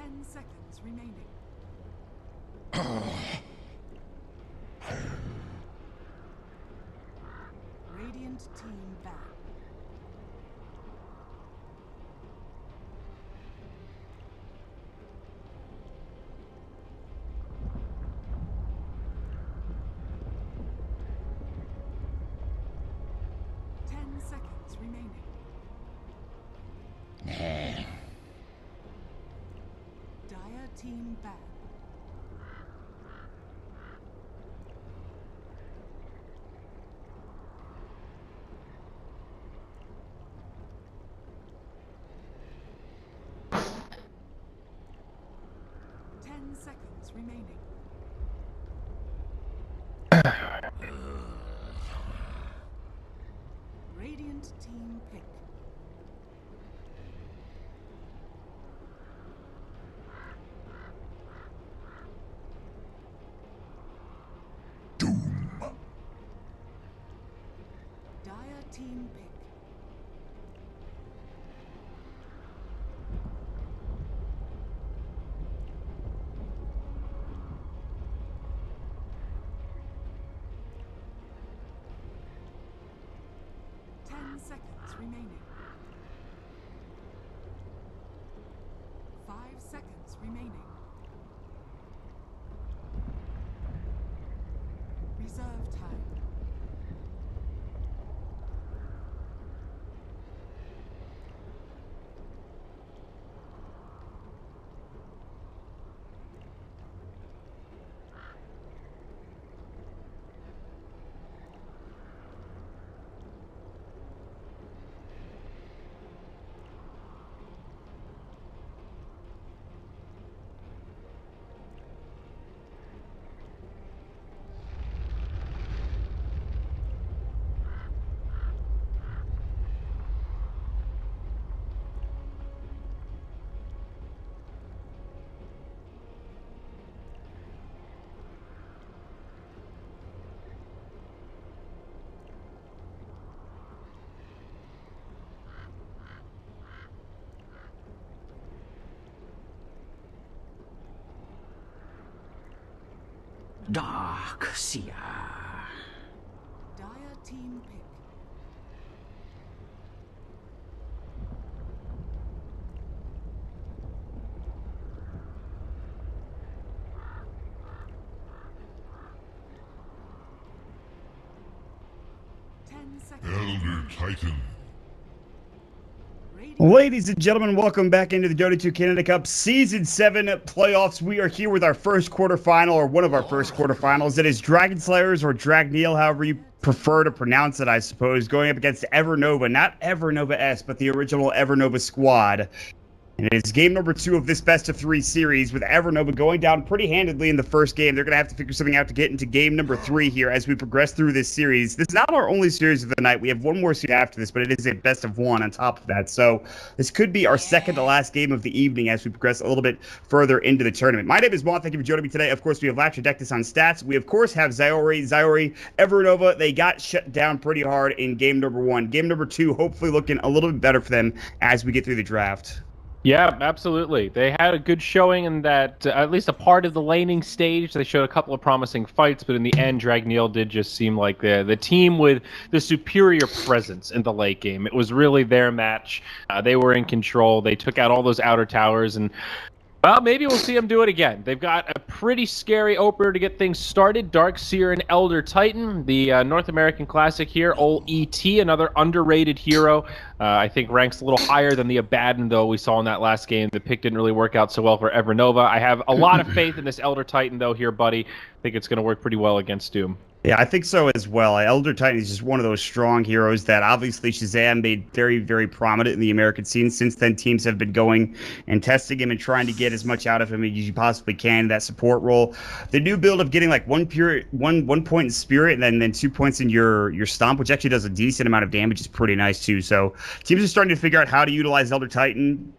10 seconds remaining. Radiant team back. Seconds remaining. Dire team back. Seconds remaining. Radiant team pick. Doom. Dire team pick. Seconds remaining. 5 seconds remaining. Reserve time. Dark Seer. Dire team pick. Elder Titan. Ladies and gentlemen, welcome back into the Dota 2 Canada Cup Season 7 playoffs. We are here with our first quarterfinal, or one of our first quarterfinals. It is Slayerzzz or Dragneel, however you prefer to pronounce it, I suppose, going up against EverNova. Not EverNova S, but the original EverNova squad. And it is game number 2 of this best-of-3 series, with EverNova going down pretty handedly in the first game. They're going to have to figure something out to get into game number 3 here as we progress through this series. This is not our only series of the night. We have one more series after this, but it is a best-of-1 on top of that. So this could be our second-to-last game of the evening as we progress a little bit further into the tournament. My name is Juan. Thank you for joining me today. Of course, we have Latradectus on stats. We, of course, have Zyori, EverNova. They got shut down pretty hard in game number 1. Game number 2, hopefully looking a little bit better for them as we get through the draft. Yeah, absolutely. They had a good showing in that, at least a part of the laning stage. They showed a couple of promising fights, but in the end, Dragneel did just seem like the team with the superior presence in the late game. It was really their match. They were in control. They took out all those outer towers, and well, maybe we'll see them do it again. They've got a pretty scary opener to get things started. Dark Seer and Elder Titan, the North American Classic here. Ol E.T., another underrated hero. I think ranks a little higher than the Abaddon, though, we saw in that last game. The pick didn't really work out so well for EverNova. I have a lot of faith in this Elder Titan, though, here, buddy. I think it's going to work pretty well against Doom. Yeah, I think so as well. Elder Titan is just one of those strong heroes that obviously Shazam made very, very prominent in the American scene. Since then, teams have been going and testing him and trying to get as much out of him as you possibly can in that support role. The new build of getting like one point in Spirit and then 2 points in your Stomp, which actually does a decent amount of damage, is pretty nice too. So teams are starting to figure out how to utilize Elder Titan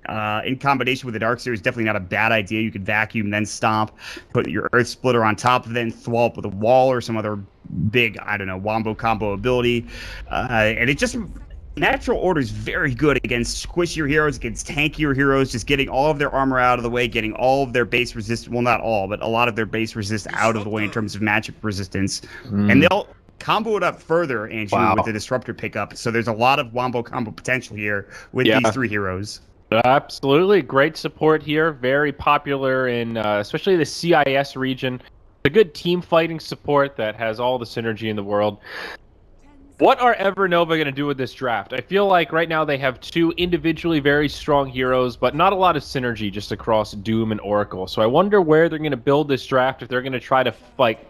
in combination with the Dark Seer. Is definitely not a bad idea. You could vacuum, then Stomp, put your Earth Splitter on top, then Thwomp with a wall or some other big, I don't know, wombo combo ability, and it just Natural Order is very good against squishier heroes, against tankier heroes, just getting all of their armor out of the way, getting all of their base resist, well, not all, but a lot of their base resist out of the way in terms of magic resistance. And they'll combo it up further, Andrew, with the Disruptor pickup. So there's a lot of wombo combo potential here with these three heroes. Absolutely. Great support here. Very popular in especially the CIS region. It's a good team fighting support that has all the synergy in the world. What are EverNova going to do with this draft? I feel like right now they have two individually very strong heroes, but not a lot of synergy just across Doom and Oracle. So I wonder where they're going to build this draft, if they're going to try to fight.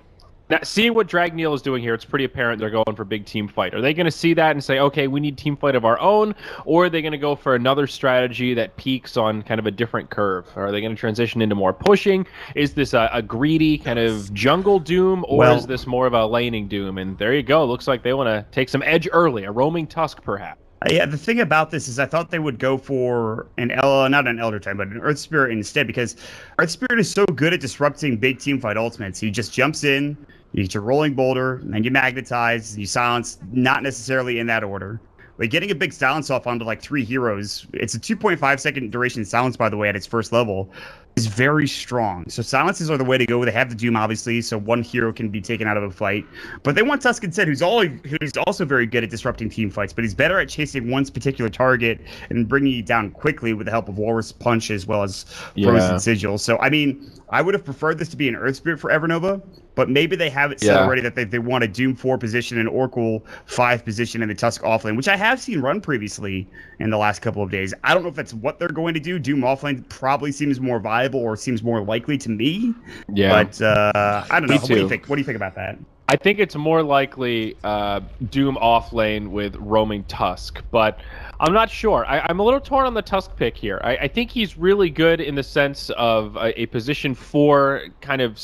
Now, seeing what Dragneel is doing here, it's pretty apparent they're going for big team fight. Are they going to see that and say, okay, we need team fight of our own? Or are they going to go for another strategy that peaks on kind of a different curve? Or are they going to transition into more pushing? Is this a greedy kind of jungle Doom? Or is this more of a laning Doom? And there you go. Looks like they want to take some edge early. A roaming Tusk, perhaps. Yeah, the thing about this is I thought they would go for not an Elder Titan, but an Earth Spirit instead, because Earth Spirit is so good at disrupting big team fight ultimates. He just jumps in, you get your rolling boulder, and then you magnetize, you silence, not necessarily in that order. But getting a big silence off onto like 3 heroes, it's a 2.5 second duration silence, by the way, at its first level, is very strong. So silences are the way to go. They have the Doom, obviously, so one hero can be taken out of a fight. But they want Tusk instead, who's also very good at disrupting team fights, but he's better at chasing one particular target and bringing it down quickly with the help of Walrus Punch as well as Frozen Sigil. So, I mean, I would have preferred this to be an Earth Spirit for EverNova, but maybe they have it set already that they want a Doom 4 position and Oracle 5 position in the Tusk offlane, which I have seen run previously in the last couple of days. I don't know if that's what they're going to do. Doom offlane probably seems more viable or seems more likely to me. Yeah. But I don't know. What do you think? What do you think about that? I think it's more likely Doom offlane with roaming Tusk, but I'm not sure. I'm a little torn on the Tusk pick here. I think he's really good in the sense of a position 4 kind of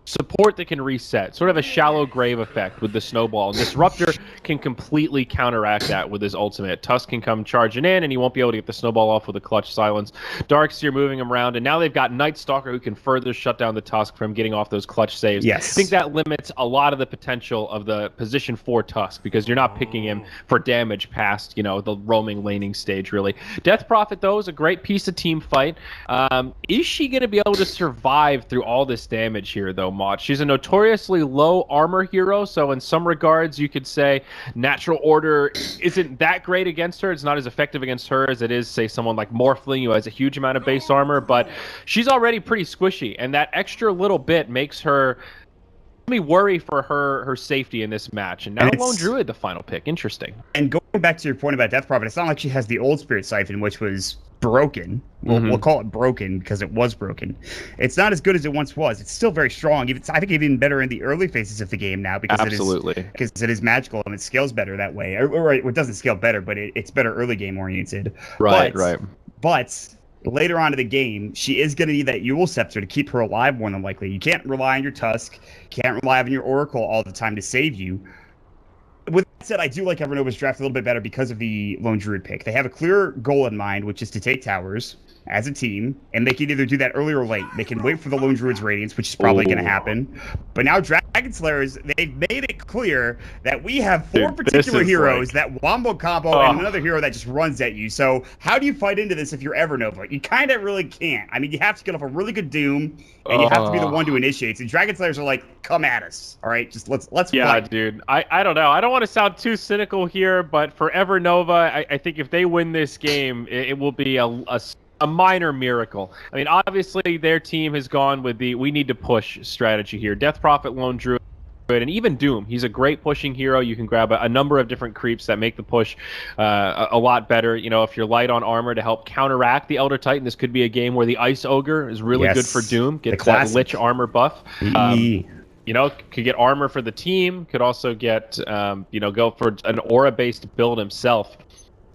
support that can reset, sort of a shallow grave effect with the snowball. Disruptor can completely counteract that with his ultimate. Tusk can come charging in, and he won't be able to get the snowball off with a clutch silence. Darkseer moving him around, and now they've got Night Stalker who can further shut down the Tusk from getting off those clutch saves. Yes. I think that limits a lot of the potential of the position 4 Tusk, because you're not picking him for damage past, you know, the roaming laning stage, really. Death Prophet, though, is a great piece of team fight. Is she going to be able to survive through all this damage here, though, Mott? She's a notoriously low armor hero, so in some regards you could say Natural Order isn't that great against her. It's not as effective against her as it is, say, someone like Morphling who has a huge amount of base armor, but she's already pretty squishy, and that extra little bit makes her me worry for her safety in this match. And now Lone Druid, the final pick. Interesting. And going back to your point about Death Prophet, it's not like she has the old Spirit Siphon, which was broken. We'll call it broken because it was broken. It's not as good as it once was. It's still very strong. I think even better in the early phases of the game now because it is magical and it scales better that way. Or it doesn't scale better, but it's better early game oriented. Right. But later on in the game, she is going to need that Yule Scepter to keep her alive more than likely. You can't rely on your Tusk. Can't rely on your Oracle all the time to save you. With that said, I do like EverNova's draft a little bit better because of the Lone Druid pick. They have a clear goal in mind, which is to take towers as a team, and they can either do that early or late. They can wait for the Lone Druid's Radiance, which is probably going to happen. But now Dragon Slayers, they've made it clear that we have 4 particular heroes, that wombo combo, and another hero that just runs at you. So how do you fight into this if you're EverNova? You kind of really can't. I mean, you have to get off a really good Doom, and you have to be the one to initiate. And Dragon Slayers are like, come at us. All right, just let's fight. Dude. I don't know. I don't want to sound too cynical here, but for EverNova, I think if they win this game, it will be a minor miracle. I mean, obviously, their team has gone with the we need to push strategy here. Death Prophet, Lone Druid, and even Doom. He's a great pushing hero. You can grab a number of different creeps that make the push a lot better. You know, if you're light on armor to help counteract the Elder Titan, this could be a game where the Ice Ogre is really good for Doom. Get that Lich armor buff. You know, could get armor for the team. Could also get, go for an aura-based build himself.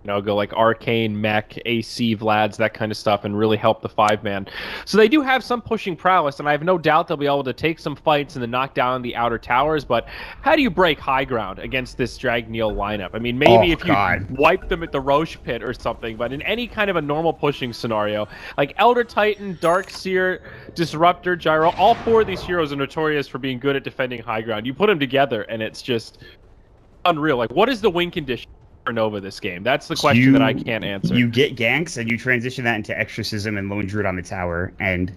You know, go like Arcane, Mech, AC, Vlads, that kind of stuff, and really help the 5-man. So they do have some pushing prowess, and I have no doubt they'll be able to take some fights and then knock down the outer towers, but how do you break high ground against this Dragneel lineup? I mean, maybe if you wipe them at the Roche Pit or something, but in any kind of a normal pushing scenario, like Elder Titan, Darkseer, Disruptor, Gyro, all 4 of these heroes are notorious for being good at defending high ground. You put them together, and it's just unreal. Like, what is the win condition EverNova this game? That's the question that I can't answer. You get ganks and you transition that into Exorcism and Lone Druid on the tower, and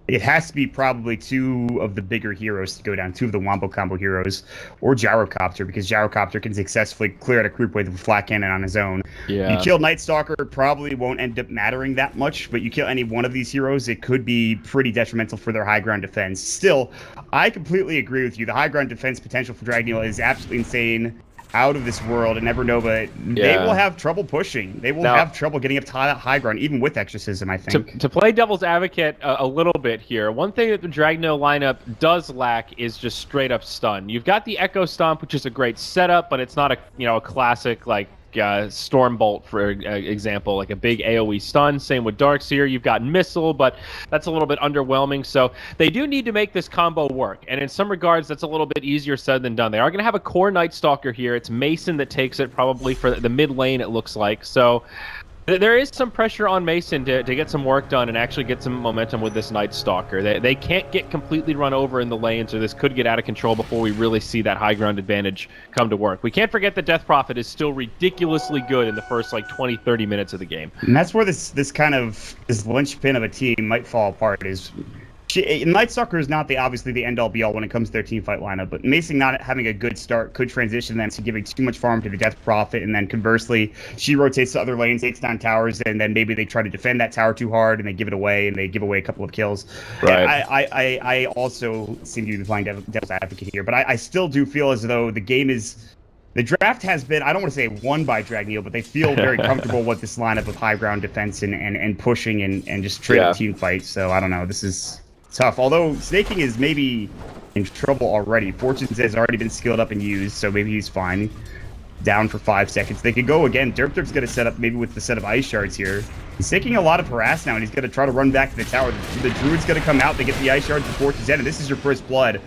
it has to be probably two of the bigger heroes to go down, two of the Wombo combo heroes, or Gyrocopter, because Gyrocopter can successfully clear out a group with a flat cannon on his own. Yeah. You kill Night Stalker, probably won't end up mattering that much, but you kill any one of these heroes, it could be pretty detrimental for their high ground defense. Still, I completely agree with you. The high ground defense potential for Dragneel is absolutely insane. Out of this world, and EverNova, they will have trouble pushing. They will have trouble getting up to that high ground, even with Exorcism, I think. To play devil's advocate a little bit here, one thing that the Dragneel lineup does lack is just straight up stun. You've got the Echo Stomp, which is a great setup, but it's not a classic like Stormbolt, for example, like a big AoE stun. Same with Darkseer. You've got Missile, but that's a little bit underwhelming. So they do need to make this combo work, and in some regards, that's a little bit easier said than done. They are going to have a core Night Stalker here. It's Mason that takes it probably for the mid lane, it looks like. So there is some pressure on Mason to get some work done and actually get some momentum with this Night Stalker. They can't get completely run over in the lanes, or this could get out of control before we really see that high ground advantage come to work. We can't forget that Death Prophet is still ridiculously good in the first like 20-30 minutes of the game. And that's where this linchpin of a team might fall apart. Is Night Stalker is not obviously the end all be all when it comes to their team fight lineup, but Mason not having a good start could transition them to giving too much farm to the Death Prophet, and then conversely, she rotates to other lanes, takes down towers, and then maybe they try to defend that tower too hard and they give it away, and they give away a couple of kills. Right. I also seem to be playing devil's advocate here, but I still do feel as though the game is. The draft has been, I don't want to say won by Dragneel, but they feel very comfortable with this lineup of high ground defense and pushing and just straight up team fights. So I don't know. This is tough. Although Snaking is maybe in trouble already. Fortunes has already been skilled up and used, so maybe he's fine. Down for 5 seconds. They could go again. Derp's going to set up maybe with the set of ice shards here. He's taking a lot of harass now, and he's going to try to run back to the tower. The Druid's going to come out. They get the ice shards for Fortune's End, and this is your first blood.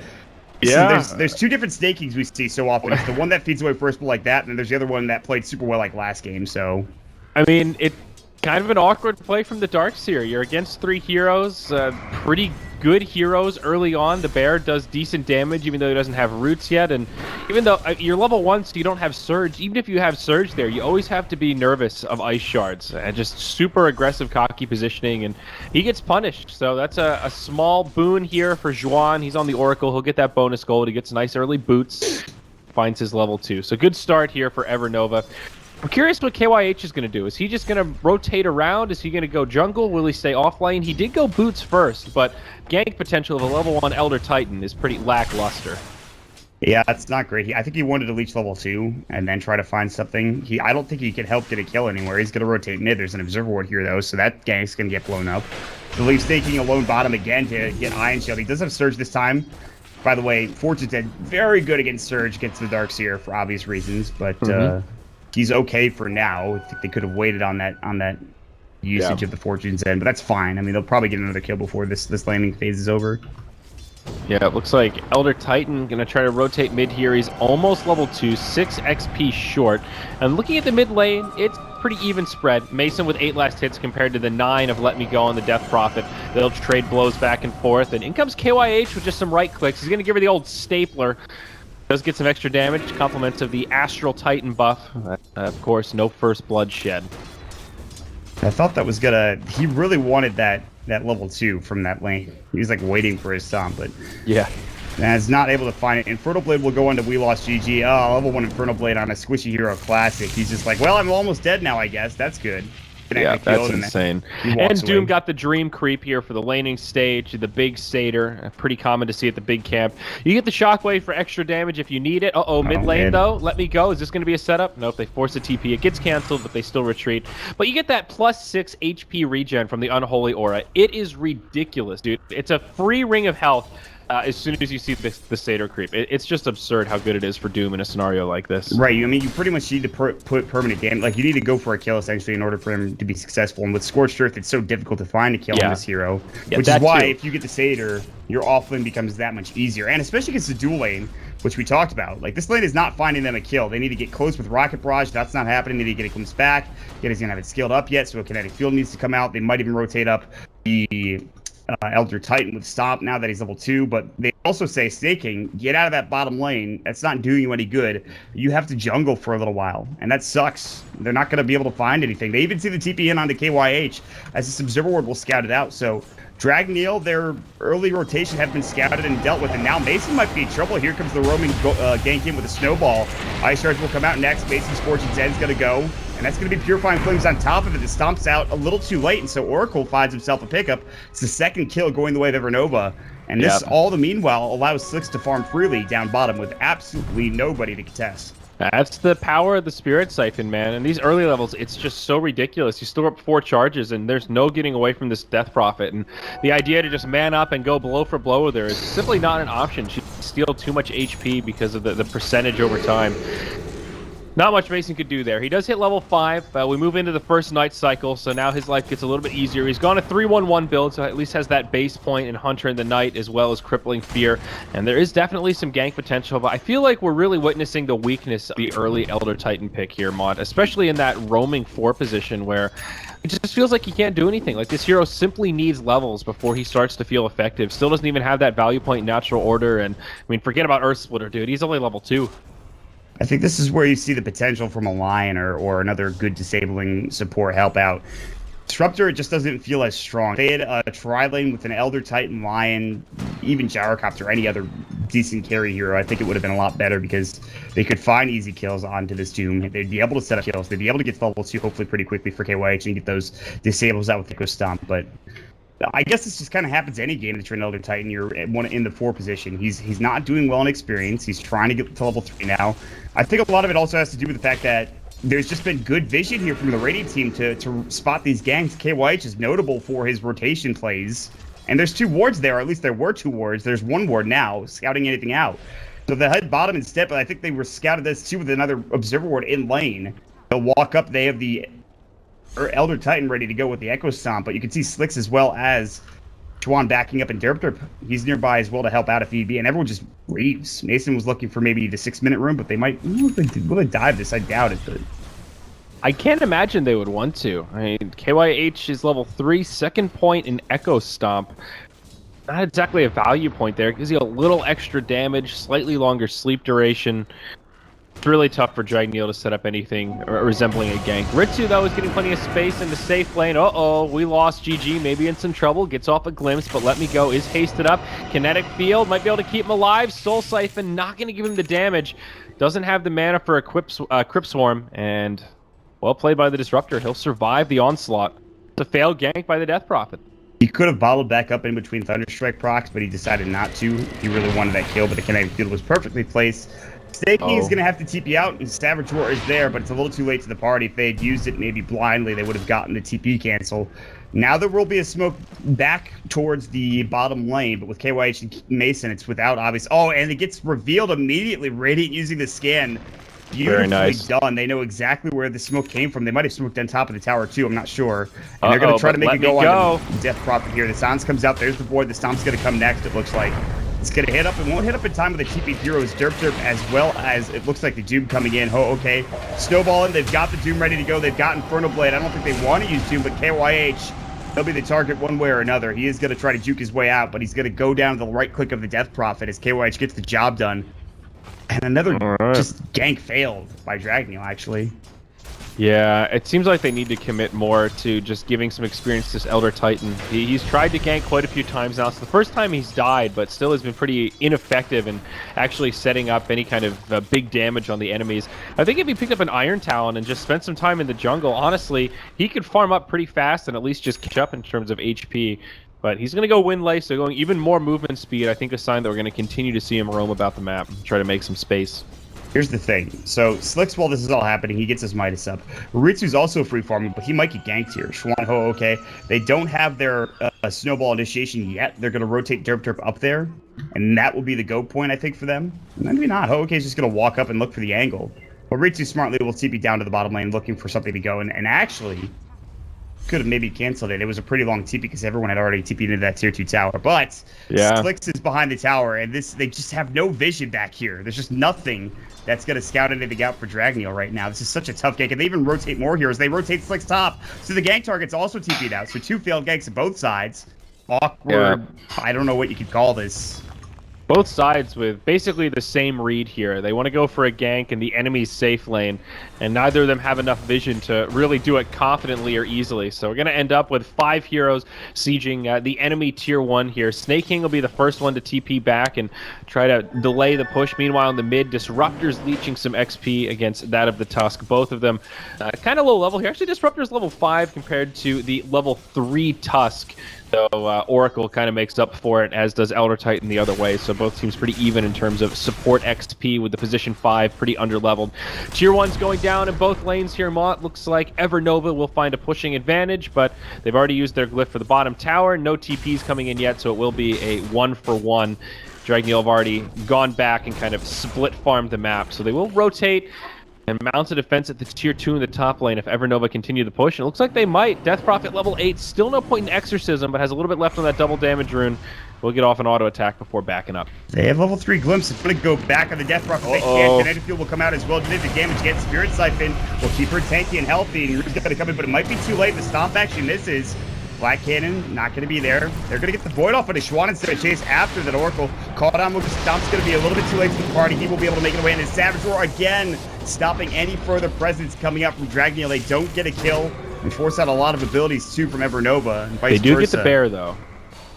Yeah. See, there's two different Snakings we see so often. It's the one that feeds away first blood like that, and then there's the other one that played super well like last game, so... I mean, it's kind of an awkward play from the Darkseer. You're against 3 heroes, pretty good heroes early on. The Bear does decent damage, even though he doesn't have roots yet, and even though you're level 1, so you don't have Surge, even if you have Surge there, you always have to be nervous of ice shards. Just super aggressive, cocky positioning, and he gets punished. So that's a small boon here for Juan. He's on the Oracle. He'll get that bonus gold. He gets nice early boots, finds his level 2. So good start here for EverNova. I'm curious what KYH is going to do. Is he just going to rotate around? Is he going to go jungle? Will he stay off lane? He did go boots first, but gank potential of a level 1 Elder Titan is pretty lackluster. Yeah, it's not great. I think he wanted to reach level 2 and then try to find something. I don't think he can help get a kill anywhere. He's going to rotate mid. There's an Observer Ward here, though, so that gank's going to get blown up. The Leaf's taking a lone bottom again to get Iron Shield. He does have Surge this time. By the way, Fortune's Dead very good against Surge, against the Darkseer for obvious reasons, but... he's okay for now. I think they could have waited on that usage of the Fortune's End, but that's fine. I mean, they'll probably get another kill before this landing phase is over. Yeah, it looks like Elder Titan going to try to rotate mid here. He's almost level 2, 6 XP short. And looking at the mid lane, it's pretty even spread. Mason with 8 last hits compared to the 9 of Let Me Go on the Death Prophet. They'll trade blows back and forth. And in comes KYH with just some right clicks. He's going to give her the old stapler. Does get some extra damage, compliments of the Astral Titan buff. Of course, no first blood shed. I thought that was gonna... He really wanted that level 2 from that lane. He was like waiting for his stomp, but... Yeah. And is not able to find it. Infernal Blade will go on to We Lost GG. Oh, level 1 Infernal Blade on a Squishy Hero Classic. He's just like, well, I'm almost dead now, I guess. That's good. Yeah, that's insane. And Doom away. got the Dream Creep here for the laning stage, the big Satyr, pretty common to see at the big camp. You get the Shockwave for extra damage if you need it. Mid lane though, Let Me Go. Is this going to be a setup? Nope, they force a TP. It gets canceled, but they still retreat. But you get that plus 6 HP regen from the Unholy Aura. It is ridiculous, dude. It's a free ring of health. As soon as you see the Satyr creep. It's just absurd how good it is for Doom in a scenario like this. Right, I mean, you pretty much need to put permanent damage. Like, you need to go for a kill, essentially, in order for him to be successful. And with Scorched Earth, it's so difficult to find a kill on this hero. Which is why, if you get the Satyr, your off-lane becomes that much easier. And especially against the dual lane, which we talked about. Like, this lane is not finding them a kill. They need to get close with Rocket Barrage. That's not happening. They need to get it comes back. Yet he's going to have it skilled up yet, so a Kinetic Field needs to come out. They might even rotate up the... Elder Titan with Stomp now that he's level 2, but they also say, Snaking, get out of that bottom lane. That's not doing you any good. You have to jungle for a little while, and that sucks. They're not going to be able to find anything. They even see the TP in onto KYH, as this Observer Ward will scout it out. So Dragneel, their early rotation had been scouted and dealt with, and now Mason might be in trouble. Here comes the roaming gank in with a snowball. Ice Charge will come out next. Mason's Fortune's End's going to go, and that's going to be Purifying Flames on top of it. It stomps out a little too late, and so Oracle finds himself a pickup. It's the second kill going the way of EverNova. And this, all the meanwhile, allows Slayerzzz to farm freely down bottom with absolutely nobody to contest. That's the power of the Spirit Siphon, man. And these early levels, it's just so ridiculous. You store up 4 charges, and there's no getting away from this Death Prophet. And the idea to just man up and go blow for blow with her is simply not an option. She steal too much HP because of the percentage over time. Not much Mason could do there. He does hit level 5. We move into the first night cycle, so now his life gets a little bit easier. He's gone a 3-1-1 build, so at least has that base point in Hunter in the Night, as well as Crippling Fear. And there is definitely some gank potential, but I feel like we're really witnessing the weakness of the early Elder Titan pick here, Mod, especially in that roaming 4 position where it just feels like he can't do anything. Like, this hero simply needs levels before he starts to feel effective. Still doesn't even have that value point natural order, and I mean, forget about Earth Splitter, dude. He's only level 2. I think this is where you see the potential from a Lion or another good disabling support help out. Disruptor, it just doesn't feel as strong. If they had a tri-lane with an Elder Titan, Lion, even Gyrocopter, any other decent carry hero, I think it would have been a lot better because they could find easy kills onto this Doom. They'd be able to set up kills. They'd be able to get to level 2 hopefully pretty quickly for KYH and get those disables out with Echo Stomp, but I guess this just kind of happens any game that you're an Elder Titan. You're in the 4 position. He's not doing well in experience. He's trying to get to level 3 now. I think a lot of it also has to do with the fact that there's just been good vision here from the Radiant team to spot these ganks. KYH is notable for his rotation plays. And there's 2 wards there, or at least there were 2 wards. There's 1 ward now, scouting anything out. So they head bottom instead, but I think they were scouted this too with another Observer Ward in lane. They'll walk up. They have the Elder Titan ready to go with the Echo Stomp, but you can see Slayerzzz as well as Chuan backing up in Derp. He's nearby as well to help out if need be, and everyone just leaves. Mason was looking for maybe the 6-minute room, but they might will they dive this? I doubt it, but I can't imagine they would want to. I mean, KYH is level 3, second point in Echo Stomp. Not exactly a value point there. Gives you a little extra damage, slightly longer sleep duration. It's really tough for Dragneel to set up anything resembling a gank. Ritsu, though, is getting plenty of space in the safe lane. Uh-oh, we lost GG, maybe in some trouble. Gets off a glimpse, but Let Me Go is hasted up. Kinetic Field might be able to keep him alive. Soul Siphon not going to give him the damage. Doesn't have the mana for a Crypt Swarm, and well played by the Disruptor. He'll survive the onslaught. It's a failed gank by the Death Prophet. He could have bottled back up in between Thunderstrike procs, but he decided not to. He really wanted that kill, but the Kinetic Field was perfectly placed. Snaking is going to have to TP out, and Savage Roar is there, but it's a little too late to the party. If they had used it maybe blindly, they would have gotten the TP cancel. Now there will be a smoke back towards the bottom lane, but with KYH and Mason, it's without obvious. Oh, and it gets revealed immediately. Radiant using the scan. Beautifully nice. done. They know exactly where the smoke came from. They might have smoked on top of the tower too. I'm not sure. And they're going to try to make it go on Death Prophet here. The Silence comes out. There's the board. The Stomp's going to come next, it looks like. It's going to hit up. It won't hit up in time with the TP heroes, Derp, as well as it looks like the Doom coming in. Oh, okay. Snowballing. They've got the Doom ready to go. They've got Infernal Blade. I don't think they want to use Doom, but KYH, he'll be the target one way or another. He is going to try to juke his way out, but he's going to go down to the right click of the Death Prophet as KYH gets the job done. And another just gank failed by Dragneel, actually. Yeah, it seems like they need to commit more to just giving some experience to this Elder Titan. He's tried to gank quite a few times now. It's the first time he's died, but still has been pretty ineffective in actually setting up any kind of big damage on the enemies. I think if he picked up an Iron Talon and just spent some time in the jungle, honestly, he could farm up pretty fast and at least just catch up in terms of HP. But he's going to go Windlay, so going even more movement speed, I think a sign that we're going to continue to see him roam about the map and try to make some space. Here's the thing. So, Slayerzzz, while this is all happening, he gets his Midas up. Ritsu's also free farming, but he might get ganked here. Schwan Ho, okay. They don't have their snowball initiation yet. They're going to rotate Derp up there, and that will be the go point, I think, for them. Maybe not. Ho, okay, is just going to walk up and look for the angle. But Ritsu smartly will TP down to the bottom lane looking for something to go, and actually could have maybe canceled it. It was a pretty long TP because everyone had already TP'd into that tier 2 tower. But yeah, Slayerzzz is behind the tower, and they just have no vision back here. There's just nothing that's going to scout anything out for Dragneel right now. This is such a tough gank, and they even rotate more heroes. They rotate Slayerzzz top, so the gank target's also TP'd out. So 2 failed ganks on both sides. Awkward. Yeah. I don't know what you could call this. Both sides with basically the same read here. They want to go for a gank in the enemy's safe lane, and neither of them have enough vision to really do it confidently or easily. So we're going to end up with 5 heroes sieging the enemy tier 1 here. Snake King will be the first one to TP back and try to delay the push. Meanwhile, in the mid, Disruptor's leeching some XP against that of the Tusk. Both of them kind of low level here. Actually, Disruptor's level 5 compared to the level 3 Tusk. So Oracle kind of makes up for it, as does Elder Titan the other way. So both teams pretty even in terms of support XP, with the position 5 pretty underleveled. Tier 1's going down in both lanes here. Mott looks like EverNova will find a pushing advantage, but they've already used their glyph for the bottom tower. No TPs coming in yet, so it will be a 1-for-1. Dragneel have already gone back and kind of split farmed the map, so they will rotate and mount a defense at the tier 2 in the top lane if EverNova continue the push. And it looks like they might. Death Prophet level 8, still no point in Exorcism, but has a little bit left on that double damage rune. We'll get off an auto attack before backing up. They have level 3 glimpse. It's going to go back on the Death Prophet. They can't. Kinetic Field will come out as well. Did the damage against Spirit Siphon. Will keep her tanky and healthy. And Rude's going to come in, but it might be too late. The Stomp actually misses. Black Cannon not going to be there. They're going to get the Void off, but Ishwan instead of chase after that Oracle. Caught on with Stomp's going to be a little bit too late for the party. He will be able to make it away. And his Savage Roar again, stopping any further presence coming up from Dragneel. They don't get a kill and force out a lot of abilities too from EverNova. And vice they do versa. Get the bear though.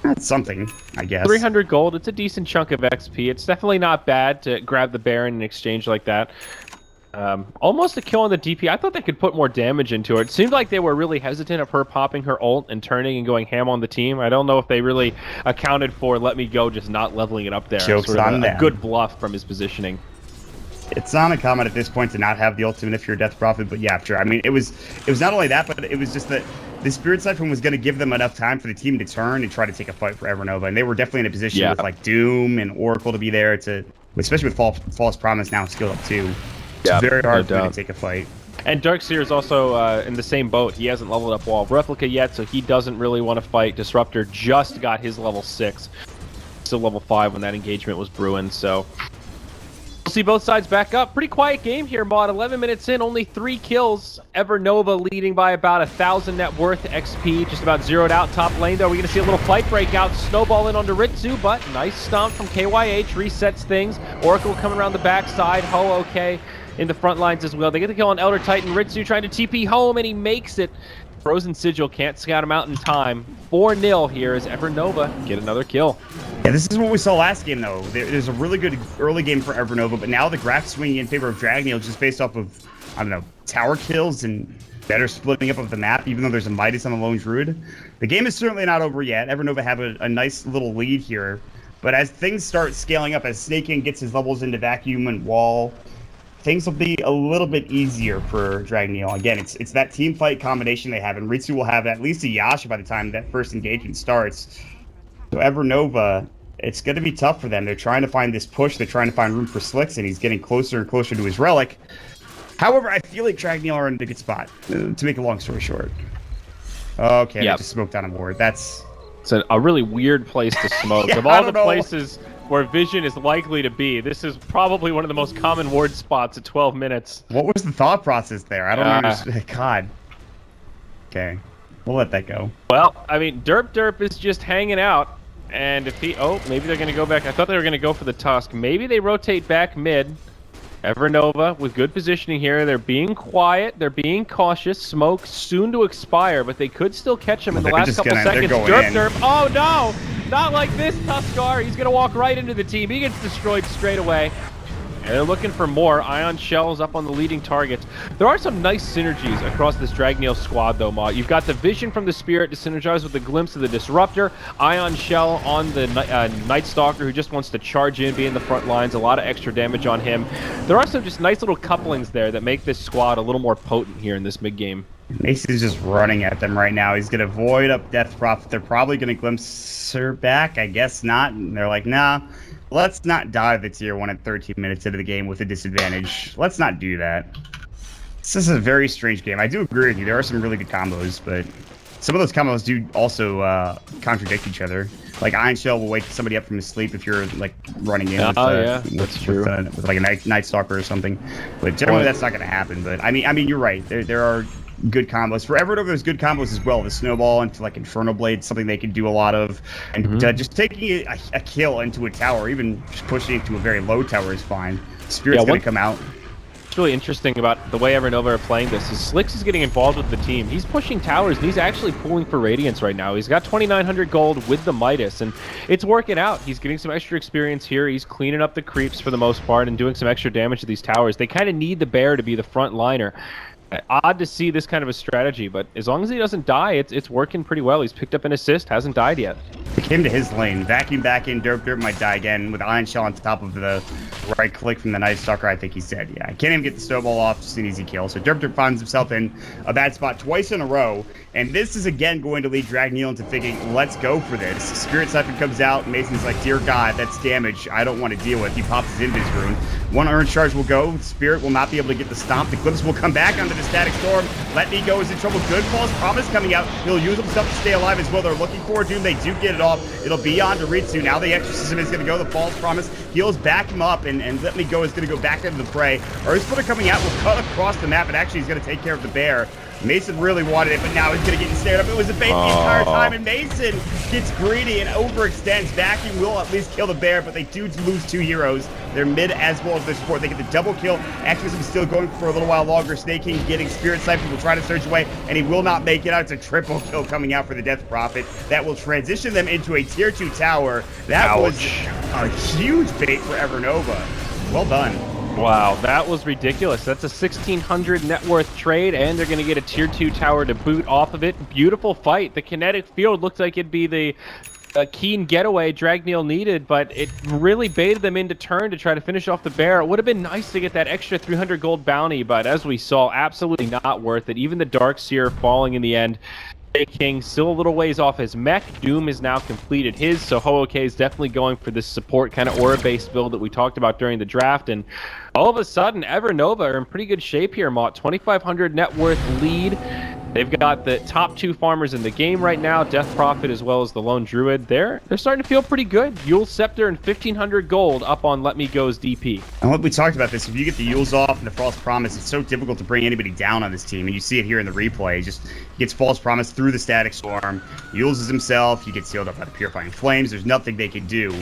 That's something, I guess. 300 gold. It's a decent chunk of XP. It's definitely not bad to grab the Baron in exchange like that. Almost a kill on the DP. I thought they could put more damage into it. It seemed like they were really hesitant of her popping her ult and turning and going ham on the team. I don't know if they really accounted for Let Me Go just not leveling it up there. Joke's sort of on a good bluff from his positioning. It's not uncommon at this point to not have the ultimate if you're a Death Prophet, but yeah, sure. I mean, it was not only that, but it was just that the Spirit Siphon was going to give them enough time for the team to turn and try to take a fight for EverNova, and they were definitely in a position with like Doom and Oracle to be there to, especially with False Promise now skilled up too. It's very hard for them to take a fight. And Darkseer is also in the same boat. He hasn't leveled up Wall of Replica yet, so he doesn't really want to fight. Disruptor just got his level 6. Still level 5 when that engagement was brewing, so we'll see both sides back up. Pretty quiet game here, Mod. 11 minutes in, only 3 kills. EverNova leading by about 1,000 net worth XP, just about zeroed out top lane, though. We're going to see a little fight break out. Snowball in onto Ritsu, but nice stomp from KYH, resets things. Oracle coming around the backside. Ho, okay, in the front lines as well. They get the kill on Elder Titan. Ritsu trying to TP home, and he makes it. Frozen Sigil can't scout him out in time. 4-0 here as EverNova get another kill. Yeah, this is what we saw last game, though. There's a really good early game for EverNova, but now the graph swinging in favor of Dragneel just based off of, I don't know, tower kills and better splitting up of the map, even though there's a Midas on the Lone Druid. The game is certainly not over yet. EverNova have a nice little lead here, but as things start scaling up, as Snake King gets his levels into Vacuum and Wall, things will be a little bit easier for Dragneel. Again, it's that team fight combination they have, and Ritsu will have at least a Yasha by the time that first engagement starts. So EverNova, it's going to be tough for them. They're trying to find this push. They're trying to find room for Slicks, and he's getting closer and closer to his relic. However, I feel like Dragneel are in a good spot, to make a long story short. Okay, I just smoked on a board. It's a really weird place to smoke. Yeah, of all the places where vision is likely to be, this is probably one of the most common ward spots at 12 minutes. What was the thought process there? I don't understand. God. Okay, we'll let that go. Well, I mean, Derp is just hanging out, and if he... Oh, maybe they're going to go back. I thought they were going to go for the Tusk. Maybe they rotate back mid. EverNova with good positioning here. They're being quiet. They're being cautious. Smoke soon to expire, but they could still catch him in the last couple seconds. Derp. Oh, no! Not like this, Tuskar. He's going to walk right into the team. He gets destroyed straight away. And they're looking for more. Ion Shells up on the leading targets. There are some nice synergies across this Dragneel squad, though, Ma. You've got the Vision from the Spirit to synergize with the Glimpse of the Disruptor. Ion Shell on the Night Stalker, who just wants to charge in, be in the front lines. A lot of extra damage on him. There are some just nice little couplings there that make this squad a little more potent here in this mid-game. Macy's just running at them right now. He's going to void up Death Prophet. They're probably going to glimpse her back. I guess not. And they're like, nah, let's not dive the tier 1 at 13 minutes into the game with a disadvantage. Let's not do that. This is a very strange game. I do agree with you. There are some really good combos, but some of those combos do also contradict each other. Like Iron Shell will wake somebody up from his sleep if you're like running in that's true. With like a Night Stalker or something. But generally that's not going to happen. But I mean, you're right. There are good combos. For EverNova, there's good combos as well. The Snowball into like Infernal Blade, something they can do a lot of. And just taking a kill into a tower, even just pushing it to a very low tower is fine. Spirit's going to come out. What's really interesting about the way EverNova are playing this is Slayerzzz is getting involved with the team. He's pushing towers, and he's actually pulling for Radiance right now. He's got 2,900 gold with the Midas, and it's working out. He's getting some extra experience here. He's cleaning up the creeps for the most part and doing some extra damage to these towers. They kind of need the bear to be the front liner. Odd to see this kind of a strategy, but as long as he doesn't die, it's working pretty well. He's picked up an assist, hasn't died yet. He came to his lane, vacuum back in, Derp might die again with Iron Shell on top of the right click from the Night Stalker. I think he's dead. Yeah, I can't even get the snowball off, just an easy kill. So Derp finds himself in a bad spot twice in a row, and this is again going to lead Dragneel into thinking, let's go for this. Spirit Siphon comes out, and Mason's like, dear God, that's damage I don't want to deal with. He pops his Invis rune. One Urn Charge will go, Spirit will not be able to get the stomp. The Clips will come back onto the Static Storm. Let Me Go is in trouble. Good False Promise coming out. He'll use himself to stay alive as well. They're looking for Doom. They do get it off. It'll be on to Ritsu. Now the Exorcism is going to go. The False Promise heals back him up, and Let Me Go is going to go back into the fray. Earthsplitter coming out will cut across the map, and actually he's going to take care of the bear. Mason really wanted it, but now he's going to get snared up. It was a bait the entire time, and Mason gets greedy and overextends. Vacuum will at least kill the bear, but they do lose 2 heroes. They're mid as well as their support. They get the double kill. Exorcism still going for a little while longer. Snake King getting Spirit Siphon will try to surge away, and he will not make it out. It's a triple kill coming out for the Death Prophet. That will transition them into a tier 2 tower. That was a huge bait for EverNova. Well done. Wow, that was ridiculous. That's a 1,600 net worth trade, and they're going to get a tier 2 tower to boot off of it. Beautiful fight. The kinetic field looked like it'd be the keen getaway Dragneel needed, but it really baited them into turn to try to finish off the bear. It would have been nice to get that extra 300 gold bounty, but as we saw, absolutely not worth it. Even the Darkseer falling in the end. King still a little ways off his mech. Doom has now completed his, so Ho-OK is definitely going for this support kind of aura-based build that we talked about during the draft, and all of a sudden, EverNova are in pretty good shape here, Mott. 2,500 net worth lead. They've got the top 2 farmers in the game right now, Death Prophet as well as the Lone Druid. They're starting to feel pretty good. Yule Scepter and 1,500 gold up on Let Me Go's DP. And we talked about this. If you get the Yules off and the False Promise, it's so difficult to bring anybody down on this team. And you see it here in the replay. He gets False Promise through the Static Storm. Yules is himself. He gets sealed up by the Purifying Flames. There's nothing they can do.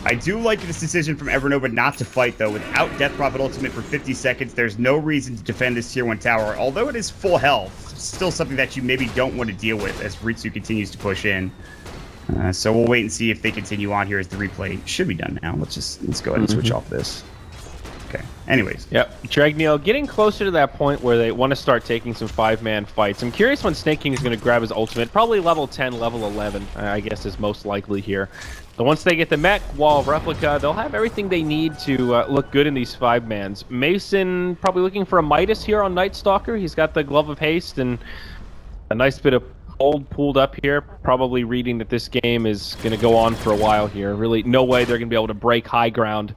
I do like this decision from EverNova not to fight, though. Without Death Prophet Ultimate for 50 seconds, there's no reason to defend this Tier 1 tower. Although it is full health, still something that you maybe don't want to deal with as Ritsu continues to push in. So we'll wait and see if they continue on here as the replay should be done now. Let's go ahead and switch off this. Okay. Anyways. Yep. Dragneel getting closer to that point where they want to start taking some 5-man fights. I'm curious when Snake King is going to grab his ultimate. Probably level 10, level 11, I guess is most likely here. So once they get the mech, wall of replica, they'll have everything they need to look good in these 5-mans. Mason probably looking for a Midas here on Night Stalker. He's got the Glove of Haste and a nice bit of gold pooled up here. Probably reading that this game is going to go on for a while here. Really, no way they're going to be able to break high ground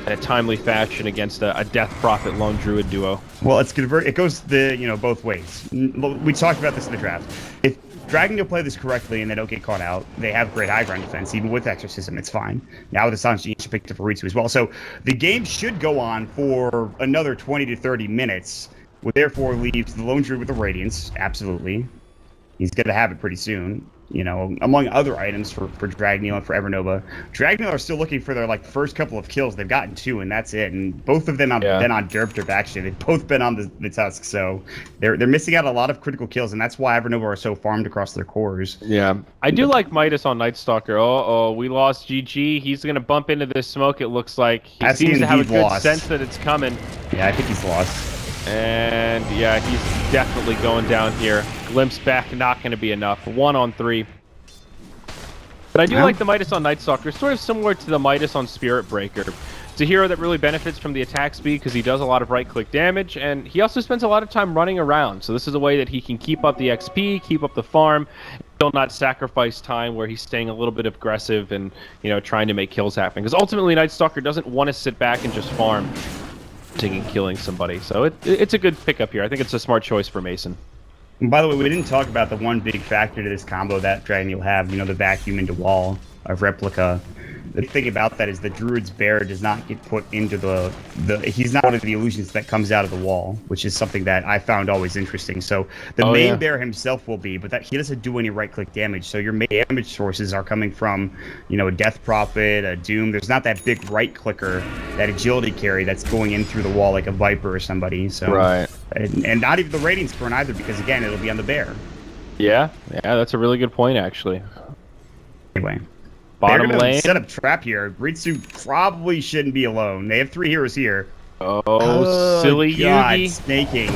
in a timely fashion against a Death Prophet Lone Druid duo. Well, it goes both ways. We talked about this in the draft. If Dragneel play this correctly and they don't get caught out, they have great high ground defense. Even with Exorcism, it's fine. Now with the Silence Gene, should pick up for Ritsu as well. So the game should go on for another 20 to 30 minutes, which therefore leaves the Lone Druid with the Radiance. Absolutely. He's going to have it pretty soon. Among other items for Dragneel and for EverNova. Dragneel are still looking for their first couple of kills. They've gotten 2, and that's it. And both of them have been on Derp actually. They've both been on the Tusk, so they're missing out a lot of critical kills, and that's why EverNova are so farmed across their cores. Yeah, I do like Midas on Night Stalker. We lost GG. He's gonna bump into this smoke. It looks like he seems to have a good sense that it's coming. Yeah, I think he's lost. And yeah, he's definitely going down here. Glimpse back, not going to be enough. 1 on 3. But I do like the Midas on Night Stalker, sort of similar to the Midas on Spirit Breaker. It's a hero that really benefits from the attack speed because he does a lot of right-click damage, and he also spends a lot of time running around. So this is a way that he can keep up the XP, keep up the farm, still not sacrifice time where he's staying a little bit aggressive and trying to make kills happen. Because ultimately, Night Stalker doesn't want to sit back and just farm, and killing somebody. So it's a good pickup here. I think it's a smart choice for Mason. And by the way, we didn't talk about the one big factor to this combo that Dragneel have, the vacuum into wall of replica. the thing about that is the Druid's Bear does not get put into the he's not one of the illusions that comes out of the wall, which is something that I found always interesting. So the main bear himself will be, but that he doesn't do any right-click damage. So your main damage sources are coming from, you know, a Death Prophet, a Doom. There's not that big right-clicker, that agility carry that's going in through the wall like a Viper or somebody. So and not even the Radiant Sprint either, because again, it'll be on the bear. Yeah, that's a really good point, actually. Anyway, bottom they're gonna lane. set up trap here. Ritsu probably shouldn't be alone. They have 3 heroes here. Oh, silly God, Yugi. Snaking.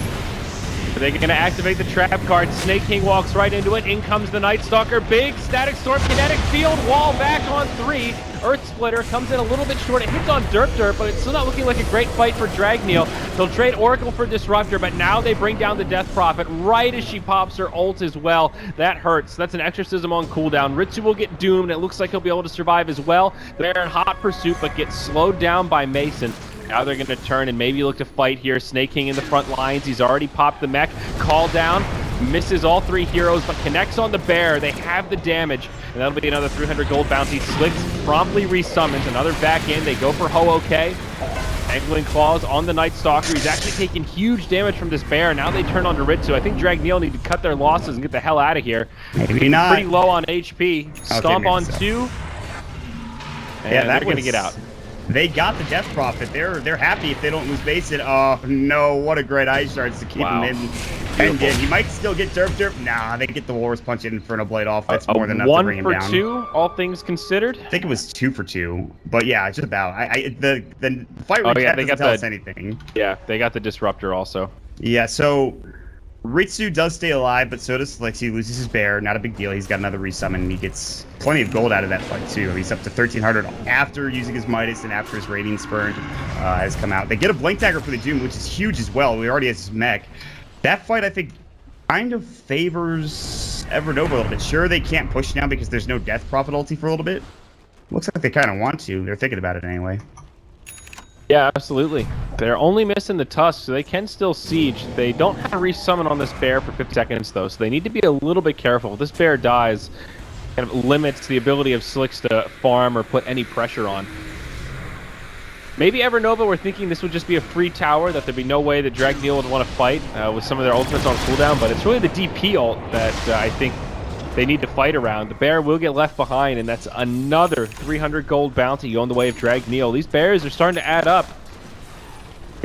Are they going to activate the trap card? Snake King walks right into it. In comes the Night Stalker. Big Static Storm, Kinetic Field, wall back on 3. Earth Splitter comes in a little bit short. It hits on Derp, but it's still not looking like a great fight for Dragneel. They'll trade Oracle for Disruptor, but now they bring down the Death Prophet right as she pops her ult as well. That hurts. That's an Exorcism on cooldown. Ritsu will get doomed. It looks like he'll be able to survive as well. They're in hot pursuit, but get slowed down by Mason. Now they're going to turn and maybe look to fight here. Snake King in the front lines. He's already popped the mech. Call down. Misses all 3 heroes, but connects on the bear. They have the damage, and that'll be another 300 gold bounty. Slicks promptly resummons. Another back in. They go for Ho-OK. Angling Claws on the Night Stalker. He's actually taking huge damage from this bear. Now they turn on to Ritsu. I think Dragneel need to cut their losses and get the hell out of here. Maybe not. Pretty low on HP. Stomp on 2. And they're going to get out. They got the Death Prophet. They're happy if they don't lose Mason. Oh no, what a great Ice Shards to keep him in. And he might still get Derp. Nah, they get the Walrus Punch and Inferno Blade off. That's more than enough to bring him down. 1 for 2, all things considered. I think it was 2 for 2. But yeah, just about. The fight recap doesn't tell us anything. Yeah, they got the Disruptor also. Yeah, so Ritsu does stay alive, but so does Slicks. He loses his bear. Not a big deal. He's got another resummon, and he gets plenty of gold out of that fight, too. He's up to 1,300 after using his Midas and after his Radiant Spurn has come out. They get a Blink Dagger for the Doom, which is huge as well. He already has his mech. That fight, I think, kind of favors EverNova a little bit. Sure, they can't push now because there's no Death Prophet ulti for a little bit. Looks like they kind of want to. They're thinking about it anyway. Yeah, absolutely. They're only missing the Tusk, so they can still siege. They don't have to resummon on this bear for 50 seconds, though, so they need to be a little bit careful. If this bear dies, it kind of limits the ability of Slicks to farm or put any pressure on. Maybe EverNova were thinking this would just be a free tower, that there'd be no way that Dragneel would want to fight with some of their ultimates on cooldown, but it's really the DP ult that I think they need to fight around. The bear will get left behind, and that's another 300 gold bounty on the way of Dragneel. These bears are starting to add up.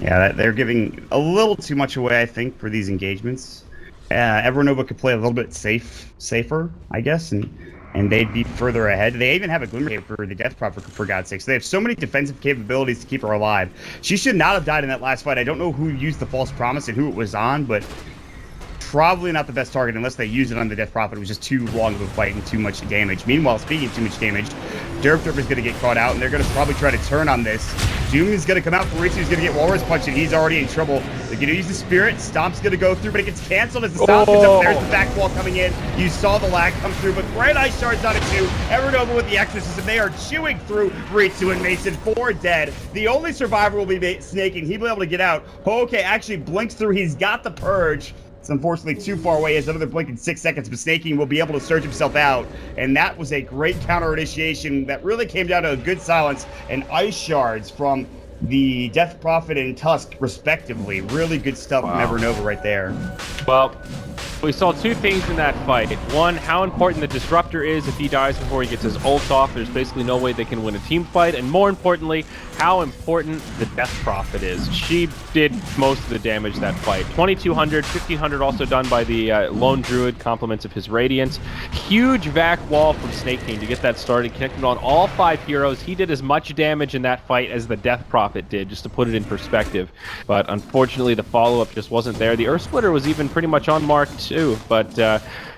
Yeah, they're giving a little too much away, I think, for these engagements. EverNova could play a little bit safer, I guess, and they'd be further ahead. They even have a Glimmer Cape for the Death Prophet, for God's sakes. They have so many defensive capabilities to keep her alive. She should not have died in that last fight. I don't know who used the False Promise and who it was on, but probably not the best target unless they use it on the Death Prophet. It was just too long of a fight and too much damage. Meanwhile, speaking of too much damage, Derp is going to get caught out, and they're going to probably try to turn on this. Doom is going to come out for Ritsu. He's going to get Walrus Punch, and he's already in trouble. They're going to use the Spirit. Stomp's going to go through, but it gets canceled as the Stomp gets up. There's the back wall coming in. You saw the lag come through, but great Ice Shards on it too. EverNova with the Exorcism. They are chewing through Ritsu and Mason. 4 dead. The only survivor will be Snaking. He'll be able to get out. Okay, actually blinks through. He's got the Purge. It's unfortunately too far away. He has another blink in 6 seconds, but Snaking will be able to surge himself out. And that was a great counter initiation that really came down to a good silence and Ice Shards from the Death Prophet and Tusk, respectively. Really good stuff from EverNova right there. Well, we saw 2 things in that fight. 1, how important the Disruptor is. If he dies before he gets his ult off, there's basically no way they can win a team fight. And more importantly, how important the Death Prophet is. She did most of the damage that fight. 2,200, 1,500 also done by the Lone Druid, compliments of his Radiance. Huge vac wall from Snake King to get that started, connected on all 5 heroes. He did as much damage in that fight as the Death Prophet did, just to put it in perspective. But unfortunately, the follow-up just wasn't there. The Earth Splitter was even pretty much on mark too, but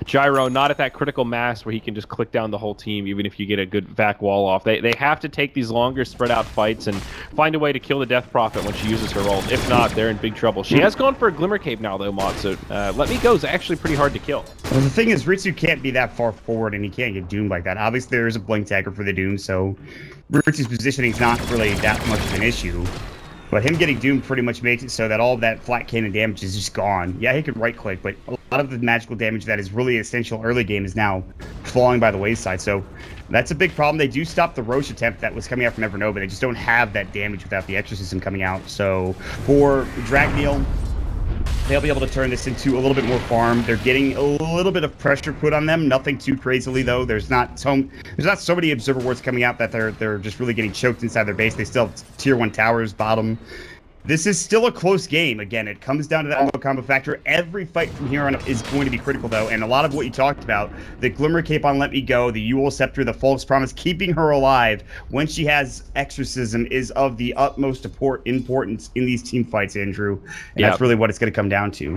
Gyro not at that critical mass where he can just click down the whole team, even if you get a good vac wall off. They have to take these longer, spread-out fights and find a way to kill the Death Prophet when she uses her ult. If not, they're in big trouble. She has gone for a Glimmer Cape now, though, Mott, so Let Me Go is actually pretty hard to kill. Well, the thing is, Ritsu can't be that far forward, and he can't get doomed like that. Obviously, there is a Blink Dagger for the Doom, so Ritsu's positioning is not really that much of an issue. But him getting doomed pretty much makes it so that all of that flat cannon damage is just gone. Yeah, he can right-click, but a lot of the magical damage that is really essential early game is now falling by the wayside. So that's a big problem. They do stop the Roche attempt that was coming out from EverNova. They just don't have that damage without the Exorcism coming out. So for Dragneel, they'll be able to turn this into a little bit more farm. They're getting a little bit of pressure put on them. Nothing too crazily though. There's not so many observer wards coming out that they're just really getting choked inside their base. They still have tier 1 towers bottom. This is still a close game. Again, it comes down to that combo factor. Every fight from here on is going to be critical, though, and a lot of what you talked about, the Glimmer Cape on Let Me Go, the Yule Scepter, the False Promise, keeping her alive when she has Exorcism is of the utmost importance in these team fights, Andrew. And that's really what it's going to come down to.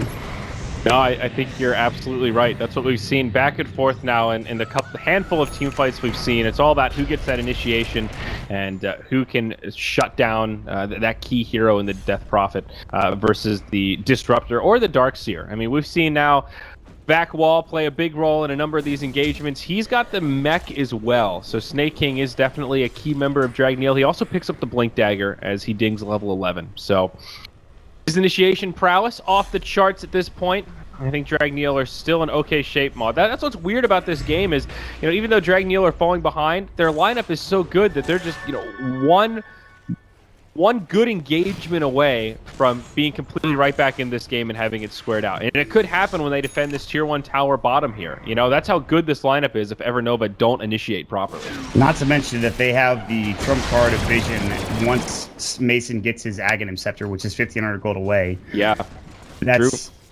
No, I think you're absolutely right. That's what we've seen back and forth now in the handful of team fights we've seen. It's all about who gets that initiation and who can shut down that key hero in the Death Prophet versus the Disruptor or the Darkseer. I mean, we've seen now Back Wall play a big role in a number of these engagements. He's got the mech as well, so Snake King is definitely a key member of Dragneel. He also picks up the Blink Dagger as he dings level 11. So his initiation prowess off the charts at this point. I think Dragneel are still in okay shape, Mod. That's what's weird about this game is, you know, even though Dragneel are falling behind, their lineup is so good that they're just, you know, one good engagement away from being completely right back in this game and having it squared out. And it could happen when they defend this tier 1 tower bottom here. You know, that's how good this lineup is if EverNova don't initiate properly. Not to mention that they have the trump card of vision once Mason gets his Aghanim Scepter, which is 1,500 gold away. Yeah,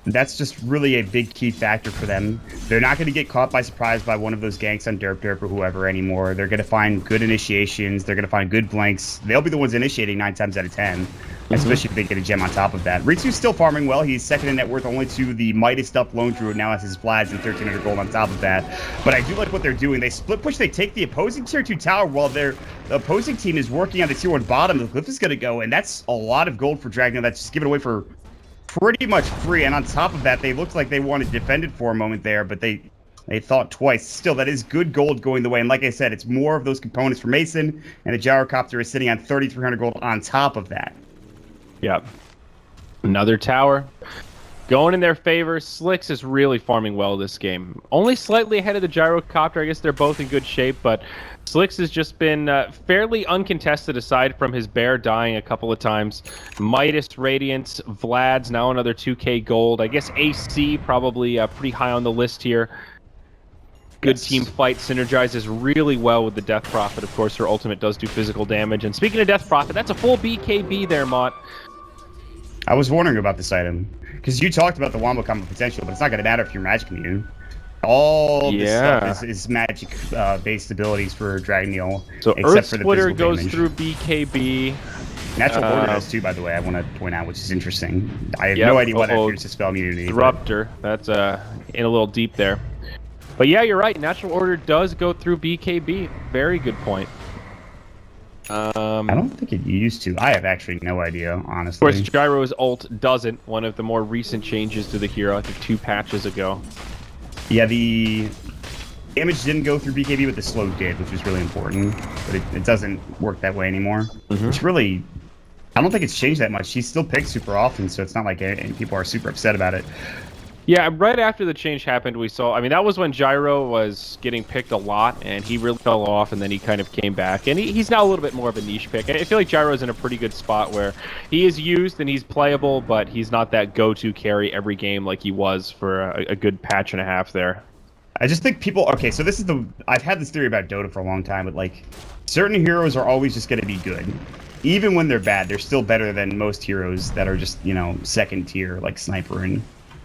That's just really a big key factor for them. They're not going to get caught by surprise by one of those ganks on Derp or whoever anymore. They're going to find good initiations. They're going to find good blanks. They'll be the ones initiating 9 times out of 10, especially if they get a gem on top of that. Ritsu's still farming well. He's second in net worth only to the Midas up Lone Druid. Now has his Vlads and 1,300 gold on top of that. But I do like what they're doing. They split push. They take the opposing tier 2 tower while the opposing team is working on the tier 1 bottom. The Glyph is going to go, and that's a lot of gold for Dragneel. That's just given away for pretty much free, and on top of that, they looked like they wanted to defend it for a moment there, but they thought twice. Still, that is good gold going the way, and like I said, it's more of those components for Mason, and the Gyrocopter is sitting on 3,300 gold on top of that. Yep. Another tower going in their favor. Slayerzzz is really farming well this game. Only slightly ahead of the Gyrocopter. I guess they're both in good shape, but Slayerzzz has just been fairly uncontested aside from his bear dying a couple of times. Midas, Radiance, Vlad's now another 2k gold. I guess AC probably pretty high on the list here. Good team fight, synergizes really well with the Death Prophet. Of course, her ultimate does do physical damage. And speaking of Death Prophet, that's a full BKB there, Mott. I was wondering about this item, because you talked about the Wombo combo potential, but it's not going to matter if you're Magic Immune. All this stuff is magic-based abilities for Dragneel. So Earth Splitter goes through BKB. Natural Order does too, by the way, I want to point out, which is interesting. I have no idea what that appears to spell immunity. Disruptor, that's in a little deep there. But yeah, you're right, Natural Order does go through BKB. Very good point. I don't think it used to. I have actually no idea, honestly. Of course, Gyro's ult doesn't. One of the more recent changes to the hero, I think 2 patches ago. Yeah, the damage didn't go through BKB, but the slow did, which was really important. But it doesn't work that way anymore. Which really, I don't think it's changed that much. She's still picked super often, so it's not like people are super upset about it. Yeah, right after the change happened, we saw, I mean, that was when Gyro was getting picked a lot, and he really fell off, and then he kind of came back. And he's now a little bit more of a niche pick. I feel like Gyro's in a pretty good spot where he is used and he's playable, but he's not that go-to carry every game like he was for a good patch and a half there. I just think people, okay, so this is I've had this theory about Dota for a long time, but like, certain heroes are always just going to be good. Even when they're bad, they're still better than most heroes that are just, you know, second tier, like Sniper and...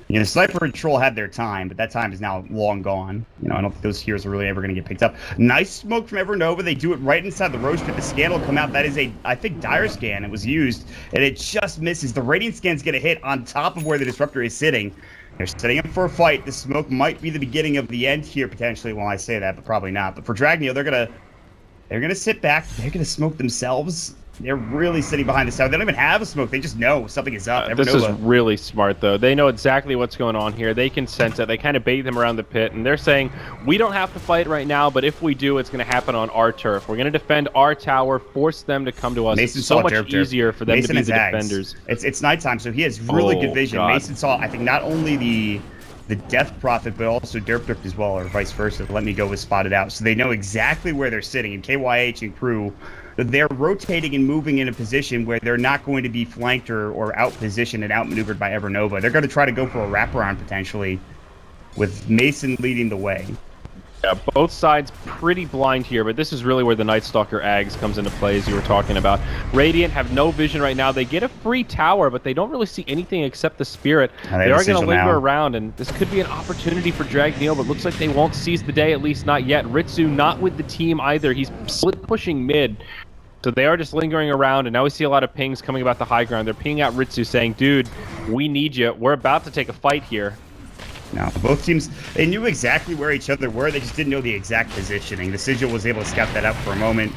You know, Sniper and Troll had their time, but that time is now long gone. You know, I don't think those heroes are really ever going to get picked up. Nice smoke from EverNova. They do it right inside the Roche pit. The scan will come out. That is I think, Dire Scan. It was used, and it just misses. The Radiant Scan's going to hit on top of where the Disruptor is sitting. They're setting up for a fight. The smoke might be the beginning of the end here, potentially. Well, I say that, but probably not. But for Dragneel, they're gonna sit back. They're going to smoke themselves. They're really sitting behind this tower. They don't even have a smoke. They just know something is up. This is EverNova. really smart, though. They know exactly what's going on here. They can sense it. They kind of bait them around the pit, and they're saying, we don't have to fight right now, but if we do, it's going to happen on our turf. We're going to defend our tower, force them to come to us. Mason It's so saw much Derp. easier for them Mason to be has the Zags. defenders. It's nighttime, so he has really good vision. God. Mason saw, I think, not only the Death Prophet, but also Derp as well, or vice versa. Let Me Go was spotted out, so they know exactly where they're sitting. And KYH and crew, they're rotating and moving in a position where they're not going to be flanked or out-positioned and outmaneuvered by EverNova. They're going to try to go for a wraparound, potentially, with Mason leading the way. Yeah, both sides pretty blind here, but this is really where the Night Stalker Ags comes into play, as you were talking about. Radiant have no vision right now. They get a free tower, but they don't really see anything except the Spirit. They are going to linger around, and this could be an opportunity for Dragneel, but looks like they won't seize the day, at least not yet. Ritsu not with the team either. He's split pushing mid. So they are just lingering around, and now we see a lot of pings coming about the high ground. They're pinging out Ritsu saying, dude, we need you. We're about to take a fight here. No, both teams, they knew exactly where each other were. They just didn't know the exact positioning. The Sigil was able to scout that out for a moment.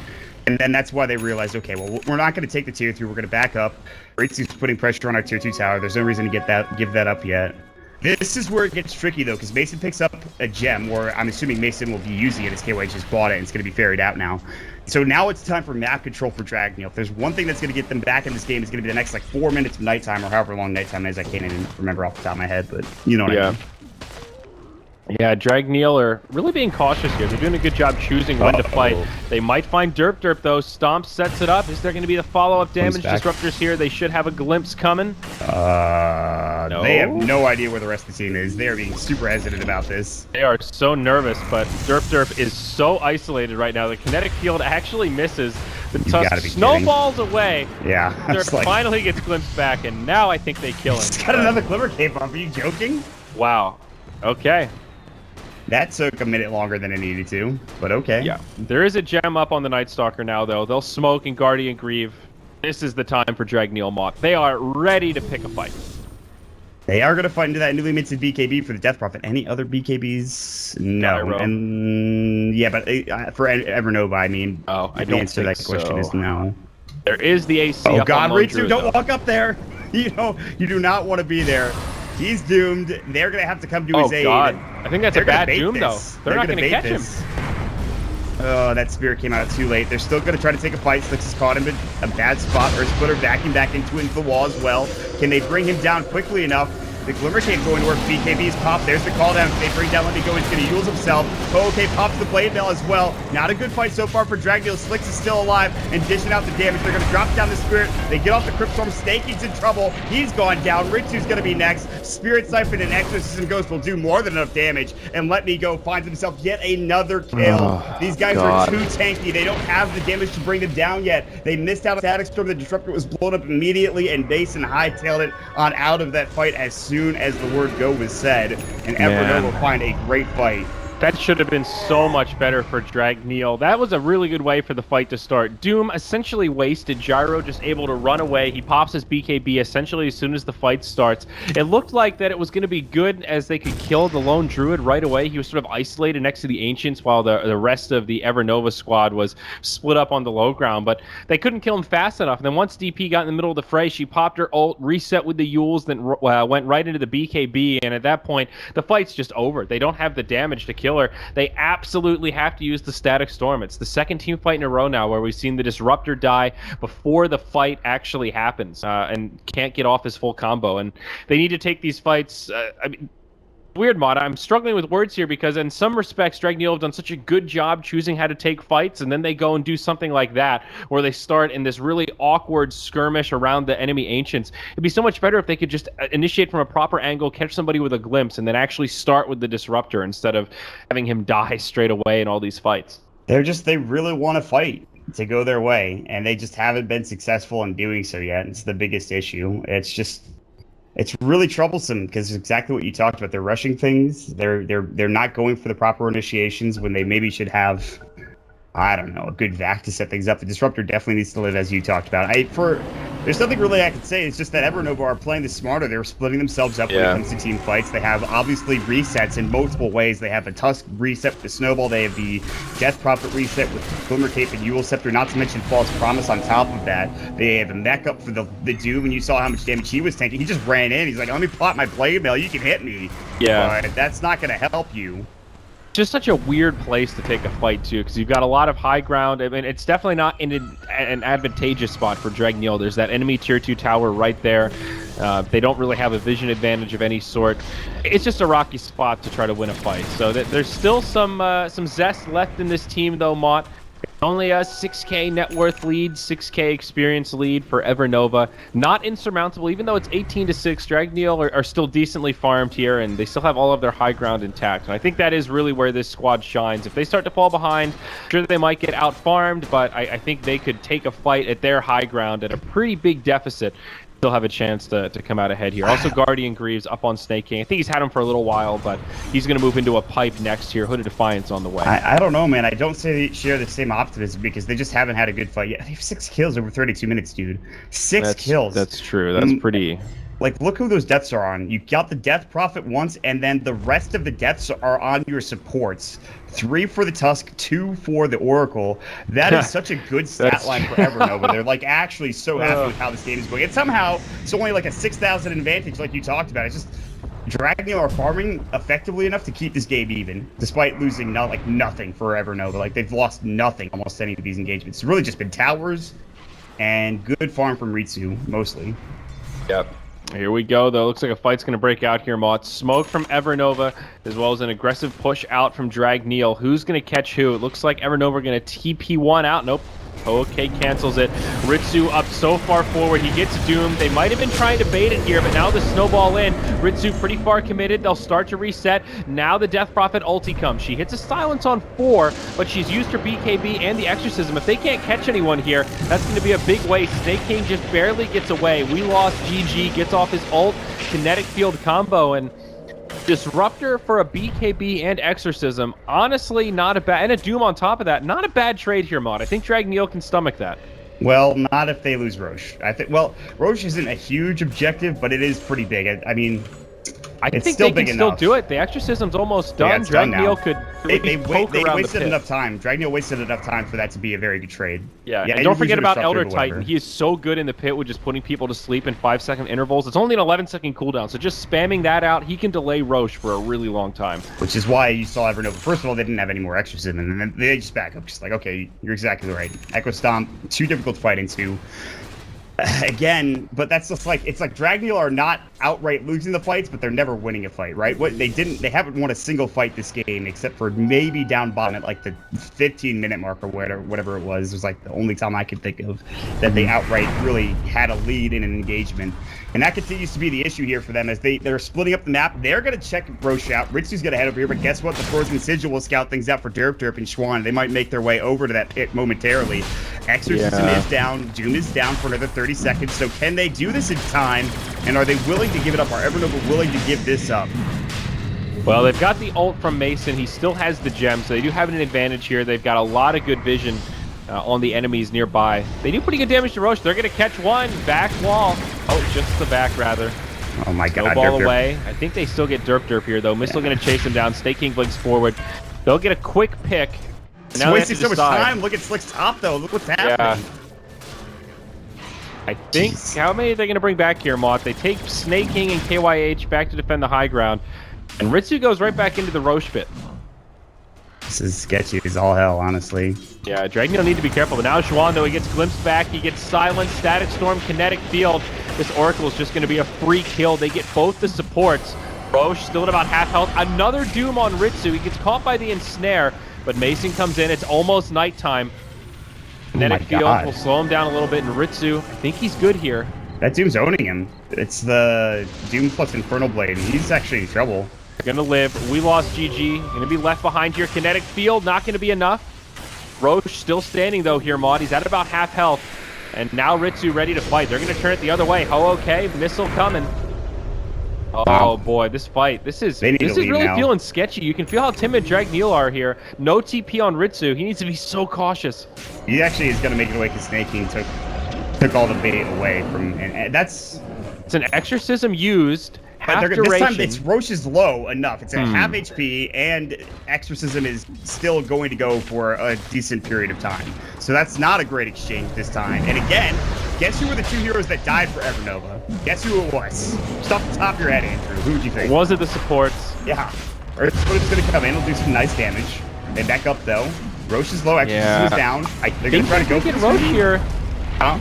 And then that's why they realized, okay, well, we're not going to take the tier 3. We're going to back up. Ritsu's putting pressure on our tier 2 tower. There's no reason to give that up yet. This is where it gets tricky, though, because Mason picks up a gem, or I'm assuming Mason will be using it as KYH just bought it, and it's going to be ferried out now. So now it's time for map control for Dragneel. If there's one thing that's going to get them back in this game, it's going to be the next, like, 4 minutes of nighttime, or however long nighttime is. I can't even remember off the top of my head, but you know what I mean. Yeah, Dragneel are really being cautious here. They're doing a good job choosing when to fight. They might find Derp, though. Stomp sets it up. Is there going to be the follow-up damage? Disruptors here. They should have a glimpse coming. No. They have no idea where the rest of the team is. They are being super hesitant about this. They are so nervous, but Derp is so isolated right now. The kinetic field actually misses. The tusk snowballs away. Yeah. Derp finally gets glimpsed back, and now I think they kill him. He's got another Glimmer Cape up. Are you joking? Wow. Okay. That took a minute longer than it needed to, but okay. Yeah. There is a gem up on the Night Stalker now, though. They'll smoke and Guardian Grieve. This is the time for Dragneel Mott. They are ready to pick a fight. They are going to fight into that newly minted BKB for the Death Prophet. Any other BKBs? No. And yeah, but for EverNova, I mean, I don't the answer to that question is no. There is the AC. Oh God, Ritsu, don't walk up there. You do not want to be there. He's doomed. They're going to have to come to his aid. Oh, God. I think that's a bad doom, though. They're not going to catch him. Oh, that Spirit came out too late. They're still going to try to take a fight. Slicks has caught him in a bad spot. Earth Splitter vacuum back into the wall as well. Can they bring him down quickly enough? The Glimmer Cape going to work. BKB's pop. There's the call down. If they bring down Let Me Go, he's going to use himself. Okay, pops the Blade Bell as well. Not a good fight so far for Dragneel. Slicks is still alive and dishing out the damage. They're going to drop down the Spirit. They get off the Crypt Storm. Staking's in trouble. He's gone down. Ritsu's going to be next. Spirit Siphon and Exorcism Ghost will do more than enough damage. And Let Me Go finds himself yet another kill. These guys are too tanky. They don't have the damage to bring them down yet. They missed out on Static Storm. The Disruptor was blown up immediately, and Mason hightailed it on out of that fight as soon as the word go was said, and EverNova will find a great fight. That should have been so much better for Dragneel. That was a really good way for the fight to start. Doom essentially wasted. Gyro just able to run away. He pops his BKB essentially as soon as the fight starts. It looked like that it was going to be good as they could kill the lone druid right away. He was sort of isolated next to the Ancients while the rest of the EverNova squad was split up on the low ground, but they couldn't kill him fast enough. And then once DP got in the middle of the fray, she popped her ult, reset with the Yules, then went right into the BKB, and at that point, the fight's just over. They don't have the damage to kill her. They absolutely have to use the Static Storm. It's the second team fight in a row now where we've seen the Disruptor die before the fight actually happens and can't get off his full combo. And they need to take these fights. I mean, weird, Mod. I'm struggling with words here because in some respects, Dragneel have done such a good job choosing how to take fights, and then they go and do something like that where they start in this really awkward skirmish around the enemy Ancients. It'd be so much better if they could just initiate from a proper angle, catch somebody with a glimpse, and then actually start with the Disruptor instead of having him die straight away in all these fights. They really want to fight to go their way, and they just haven't been successful in doing so yet. It's the biggest issue. It's really troublesome because exactly what you talked about. They're rushing things. They're not going for the proper initiations when they maybe should have, I don't know, a good vac to set things up. The Disruptor definitely needs to live as you talked about. For There's nothing really I can say. It's just that EverNova are playing this smarter. They're splitting themselves up when it comes to team fights. They have obviously resets in multiple ways. They have a Tusk reset with the Snowball. They have the Death Prophet reset with Glimmer Cape and Yule Scepter, not to mention False Promise on top of that. They have a mech up for the Doom, and you saw how much damage he was taking. He just ran in. He's like, let me plot my blade mail. You can hit me. Yeah. But that's not going to help you. Just such a weird place to take a fight to, because you've got a lot of high ground. I mean, it's definitely not in an advantageous spot for Dragneel. There's that enemy tier 2 tower right there. They don't really have a vision advantage of any sort. It's just a rocky spot to try to win a fight. So there's still some zest left in this team, though, Mott. Only a 6K net worth lead, 6K experience lead for EverNova. Not insurmountable, even though it's 18-6. Dragneel are still decently farmed here, and they still have all of their high ground intact. And I think that is really where this squad shines. If they start to fall behind, sure they might get out-farmed, but I think they could take a fight at their high ground at a pretty big deficit. Still have a chance to come out ahead here. Also, Guardian Greaves up on Snake King. I think he's had him for a little while, but he's going to move into a pipe next here. Hooded Defiance on the way. I don't know, man. I don't share the same optimism because they just haven't had a good fight yet. They have 6 kills over 32 minutes, dude. 6 kills. That's true. That's pretty... Like, look who those deaths are on. You got the Death Prophet once, and then the rest of the deaths are on your supports. 3 for the Tusk, 2 for the Oracle. That is such a good stat line for EverNova. They're, like, actually so happy with how this game is going. And somehow, it's only like a 6,000 advantage like you talked about. It's just Dragneel are farming effectively enough to keep this game even, despite losing nothing for EverNova. Like, they've lost nothing almost any of these engagements. It's really just been towers and good farm from Ritsu, mostly. Yep. Here we go, though. Looks like a fight's going to break out here, Mott. Smoke from EverNova, as well as an aggressive push out from Dragneel. Who's going to catch who? It looks like EverNova are going to TP1 out. Nope. Okay, cancels it. Ritsu up so far forward. He gets doomed. They might have been trying to bait it here, but now the snowball in. Ritsu pretty far committed. They'll start to reset. Now the Death Prophet ulti comes. She hits a silence on 4, but she's used her BKB and the Exorcism. If they can't catch anyone here, that's going to be a big waste. Snake King just barely gets away. We lost GG, gets off his ult, kinetic field combo, and Disruptor for a BKB and Exorcism. Honestly, not a bad... And a Doom on top of that. Not a bad trade here, Mott. I think Dragneel can stomach that. Well, not if they lose Roche. I think... Well, Roche isn't a huge objective, but it is pretty big. I mean... I think they can still do it. The Exorcism's almost done. Yeah, Dragneel could they wasted enough time. Dragneel wasted enough time for that to be a very good trade. Yeah, and don't forget about Elder Titan. He is so good in the pit with just putting people to sleep in 5-second intervals. It's only an 11-second cooldown, so just spamming that out, he can delay Roche for a really long time. Which is why you saw EverNova. First of all, they didn't have any more Exorcism, and then they just back up. Just like, okay, you're exactly right. Echo Stomp, too difficult to fight into. Again, but that's just like, it's like Dragneel are not outright losing the fights, but they're never winning a fight, right? They haven't won a single fight this game, except for maybe down bottom at like the 15-minute mark or whatever it was. It was like the only time I could think of that they outright really had a lead in an engagement. And that continues to be the issue here for them as they're splitting up the map. They're going to check Roche out. Ritsu's going to head over here, but guess what? The Frozen Sigil will scout things out for Derp and Schwan. They might make their way over to that pit momentarily. Exorcism is down. Doom is down for another 30 seconds. So can they do this in time? And are they willing to give it up? Are EverNova willing to give this up? Well, they've got the ult from Mason. He still has the gem, so they do have an advantage here. They've got a lot of good vision on the enemies nearby. They do pretty good damage to Roche. They're going to catch one. Back wall. Oh, just the back, rather. Oh my god. Snowball away. I think they still get Derp here, though. Missile going to chase him down. Snake King blinks forward. They'll get a quick pick. It's wasting so much time. Look at Slick's top, though. Look what's happening. Yeah. I think, how many are they going to bring back here, Mott? They take Snake King and KYH back to defend the high ground. And Ritsu goes right back into the Roche pit. This is sketchy as all hell, honestly. Yeah, Dragneel need to be careful. But now Juan, though, he gets glimpsed back. He gets silenced, Static Storm, Kinetic Field. This Oracle is just going to be a free kill. They get both the supports. Roche still at about half health. Another Doom on Ritsu. He gets caught by the Ensnare, but Mason comes in. It's almost nighttime. Kinetic Field will slow him down a little bit, and Ritsu, I think he's good here. That Doom's owning him. It's the Doom plus Infernal Blade. He's actually in trouble. Gonna live. We lost GG. Gonna be left behind here. Kinetic Field, not gonna be enough. Roche still standing though here, Mott. He's at about half health. And now Ritsu ready to fight. They're gonna turn it the other way. Oh, okay. Missile coming. Oh boy, this fight. This is really feeling sketchy. You can feel how timid Dragneel are here. No TP on Ritsu. He needs to be so cautious. He actually is gonna make it away because Snake King took took all the bait away from, and that's. It's an exorcism used. Half This duration. time, it's Roche is low enough. It's a half HP, and Exorcism is still going to go for a decent period of time. So that's not a great exchange this time. And again, guess who were the 2 heroes that died for EverNova? Guess who it was? Just off the top of your head, Andrew. Who would you think? Was it the supports? Yeah. Earthsplitter's going to come in. He'll do some nice damage. They back up, though. Roche is low. Exorcism is down. They're going to try to go for Roche here. Huh?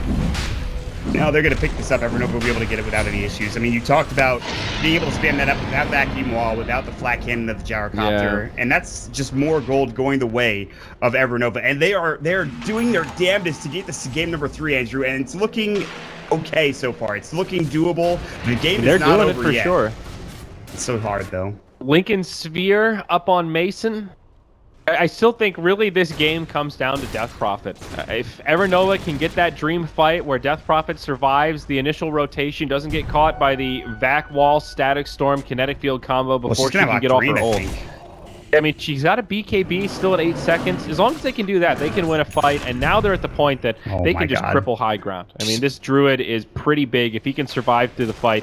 No, they're going to pick this up. EverNova will be able to get it without any issues. I mean, you talked about being able to spam that up without vacuum wall, without the flat cannon of the gyrocopter, and that's just more gold going the way of EverNova. And they're doing their damnedest to get this to game number 3, Andrew, and it's looking okay so far. It's looking doable. The game is not over yet. They're doing it for sure. It's so hard, though. Lincoln Sphere up on Mason. I still think really this game comes down to Death Prophet. If EverNova can get that dream fight where Death Prophet survives the initial rotation, doesn't get caught by the vac wall, static storm, kinetic field combo before she can get off her ult. I mean, she's got a BKB still at 8 seconds. As long as they can do that, they can win a fight. And now they're at the point that they can just cripple high ground. I mean, this Druid is pretty big. If he can survive through the fight,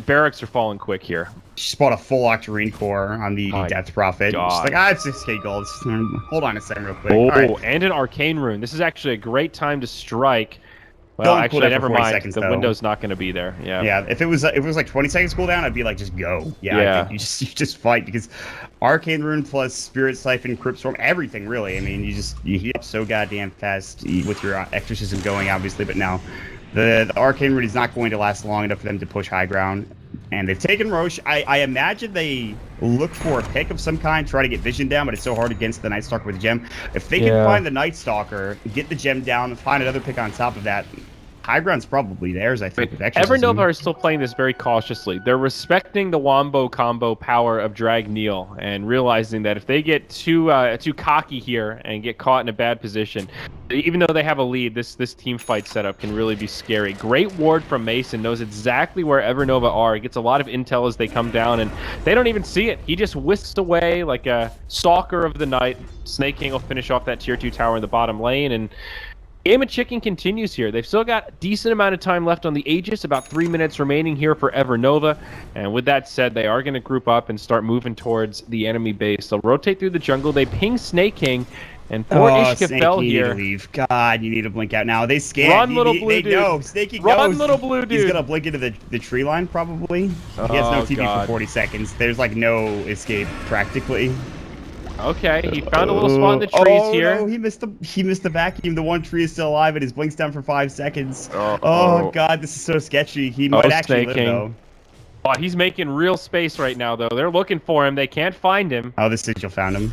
barracks are falling quick here. She bought a full Octarine core on the Death Prophet. She's like, it's 6k gold. Hold on a second real quick. Oh, and an Arcane Rune. This is actually a great time to strike. Well, actually, never mind. The window's not going to be there. Yeah. Yeah. If it was like 20 seconds cooldown, I'd be like, just go. Yeah. I think you just fight, because Arcane Rune plus Spirit Siphon, Crypt Storm, everything really. I mean, you heat up so goddamn fast with your Exorcism going, obviously. But now, the Arcane Rune is not going to last long enough for them to push high ground. And they've taken Roche. I imagine they look for a pick of some kind, try to get vision down, but it's so hard against the Night Stalker with the gem. If they can find the Night Stalker, get the gem down, and find another pick on top of that, high ground's probably theirs, I think. EverNova are still playing this very cautiously. They're respecting the Wombo combo power of Dragneel and realizing that if they get too cocky here and get caught in a bad position, even though they have a lead, this team fight setup can really be scary. Great ward from Mason, knows exactly where EverNova are. He gets a lot of intel as they come down, and they don't even see it. He just whisks away like a stalker of the night. Snake King will finish off that tier 2 tower in the bottom lane, and Game of Chicken continues here. They've still got a decent amount of time left on the Aegis, about 3 minutes remaining here for EverNova. And with that said, they are going to group up and start moving towards the enemy base. They'll rotate through the jungle. They ping Snake King, and poor Ishka fell here. You need to leave. God, you need to blink out now. They scan. Run, little blue dude. No, Snake King Run, knows. little blue dude. He's going to blink into the tree line, probably. He has no TP for 40 seconds. There's, like, no escape, practically. Okay, he found a little spot in the trees here. No, he missed the vacuum. The one tree is still alive, and his blink's down for 5 seconds. Oh God, this is so sketchy. He might actually live, though. Oh, he's making real space right now, though. They're looking for him. They can't find him. Oh, the sigil found him.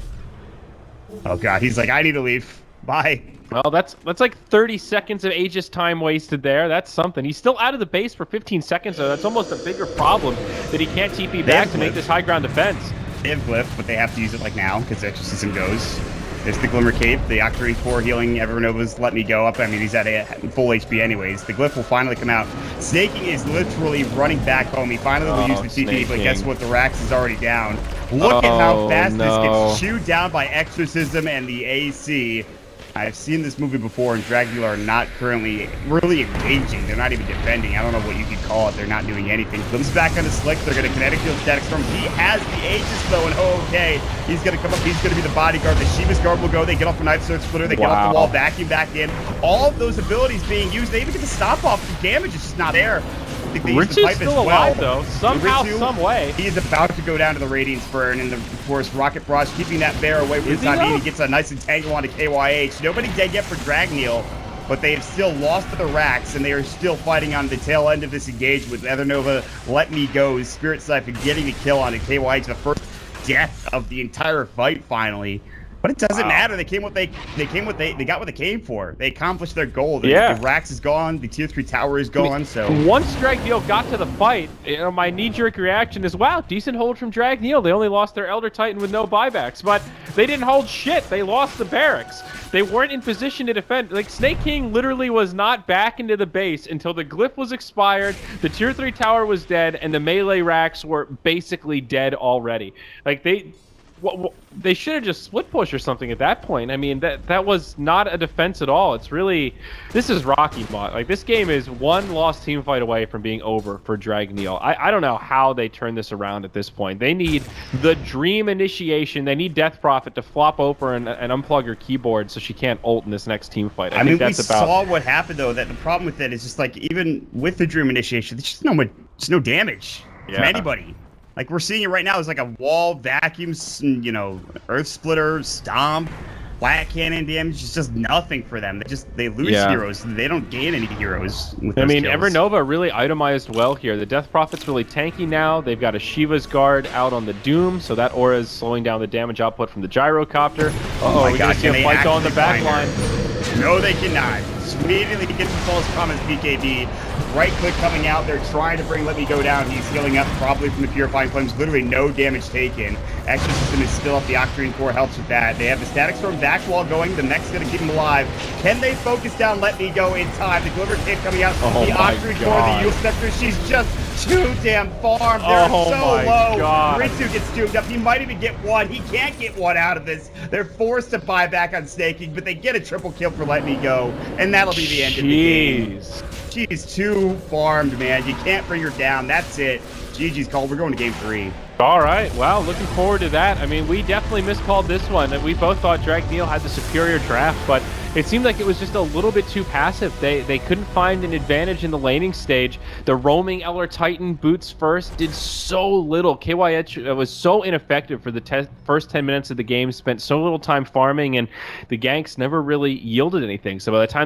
Oh God, he's like, I need to leave. Bye. Well, that's like 30 seconds of Aegis time wasted there. That's something. He's still out of the base for 15 seconds, so that's almost a bigger problem that he can't TP back to make this high ground defense. They have Glyph, but they have to use it like now because Exorcism goes. There's the Glimmer Cape, the Octarine Core healing. EverNova's let me go up. I mean, he's at a full HP anyways. The Glyph will finally come out. Snaking is literally running back home. He finally will use the TP, but guess what? The Rax is already down. Look at how fast this gets chewed down by Exorcism and the AC. I've seen this movie before, and Dragneel are not currently really engaging. They're not even defending. I don't know what you could call it. They're not doing anything. Glimp's back on the Slick. They're going to kinetic field static storm. He has the Aegis, though, and okay. He's going to come up. He's going to be the bodyguard. The Shiva's guard will go. They get off the Knife Sword Splitter. They get off the wall, vacuum back in. All of those abilities being used. They even get the stop off. The damage is just not there. Rich is still alive, though. Somehow, some way. He is about to go down to the Radiant Spurn, and of course, Rocket Barrage keeping that bear away from the time. He gets a nice entangle onto KYH. Nobody dead yet for Dragneel, but they have still lost to the Rax, and they are still fighting on the tail end of this engagement with EverNova. Let me go. Spirit Siphon getting the kill onto KYH, the first death of the entire fight, finally. But it doesn't matter. They got what they came for. They accomplished their goal. The Rax is gone. The tier 3 tower is gone. So once Dragneel got to the fight, my knee-jerk reaction is, wow, decent hold from Dragneel. They only lost their Elder Titan with no buybacks, but they didn't hold shit. They lost the barracks. They weren't in position to defend. Like, Snake King literally was not back into the base until the Glyph was expired, the tier 3 tower was dead, and the melee Rax were basically dead already. Like, they should have just split push or something at that point. I mean, that was not a defense at all. It's really, this is Rocky Mott. Like, this game is one lost team fight away from being over for Dragneel. I don't know how they turn this around at this point. They need the dream initiation. They need Death Prophet to flop over and unplug her keyboard so she can't ult in this next team fight. I mean, think that's we saw what happened, though, that the problem with it is just, like, even with the dream initiation, there's just no damage from anybody. Like, we're seeing it right now. It's like a wall, vacuum, you know, earth splitter, stomp, flat cannon damage. It's just nothing for them. They lose heroes. They don't gain any heroes with those kills. EverNova really itemized well here. The Death Prophet's really tanky now. They've got a Shiva's Guard out on the Doom, so that aura is slowing down the damage output from the Gyrocopter. Oh my God, see a fight on the back line. No, they cannot. Immediately gets the false promise PKB. Right click coming out. They're trying to bring Let Me Go down. He's healing up probably from the Purifying Flames. Literally no damage taken. Exorcism is still up. The Octarine Core helps with that. They have the Static Storm back wall going. The mech's going to keep him alive. Can they focus down Let Me Go in time? The Glimmer Kid coming out. The Octarine Core, the Yule Scepter. She's just too damn farmed. They're so low. Ritsu gets doomed up. He might even get one. He can't get one out of this. They're forced to buy back on staking, but they get a triple kill for Let Me Go, and that'll be the end of the game. She's too farmed, man. You can't bring her down. That's it. GG's called. We're going to game 3. All right. Well, looking forward to that. I mean, we definitely miscalled this one. And we both thought Dragneel had the superior draft, but it seemed like it was just a little bit too passive. They couldn't find an advantage in the laning stage. The roaming Eller Titan boots first did so little. KYH was so ineffective for the first 10 minutes of the game, spent so little time farming, and the ganks never really yielded anything. So by the time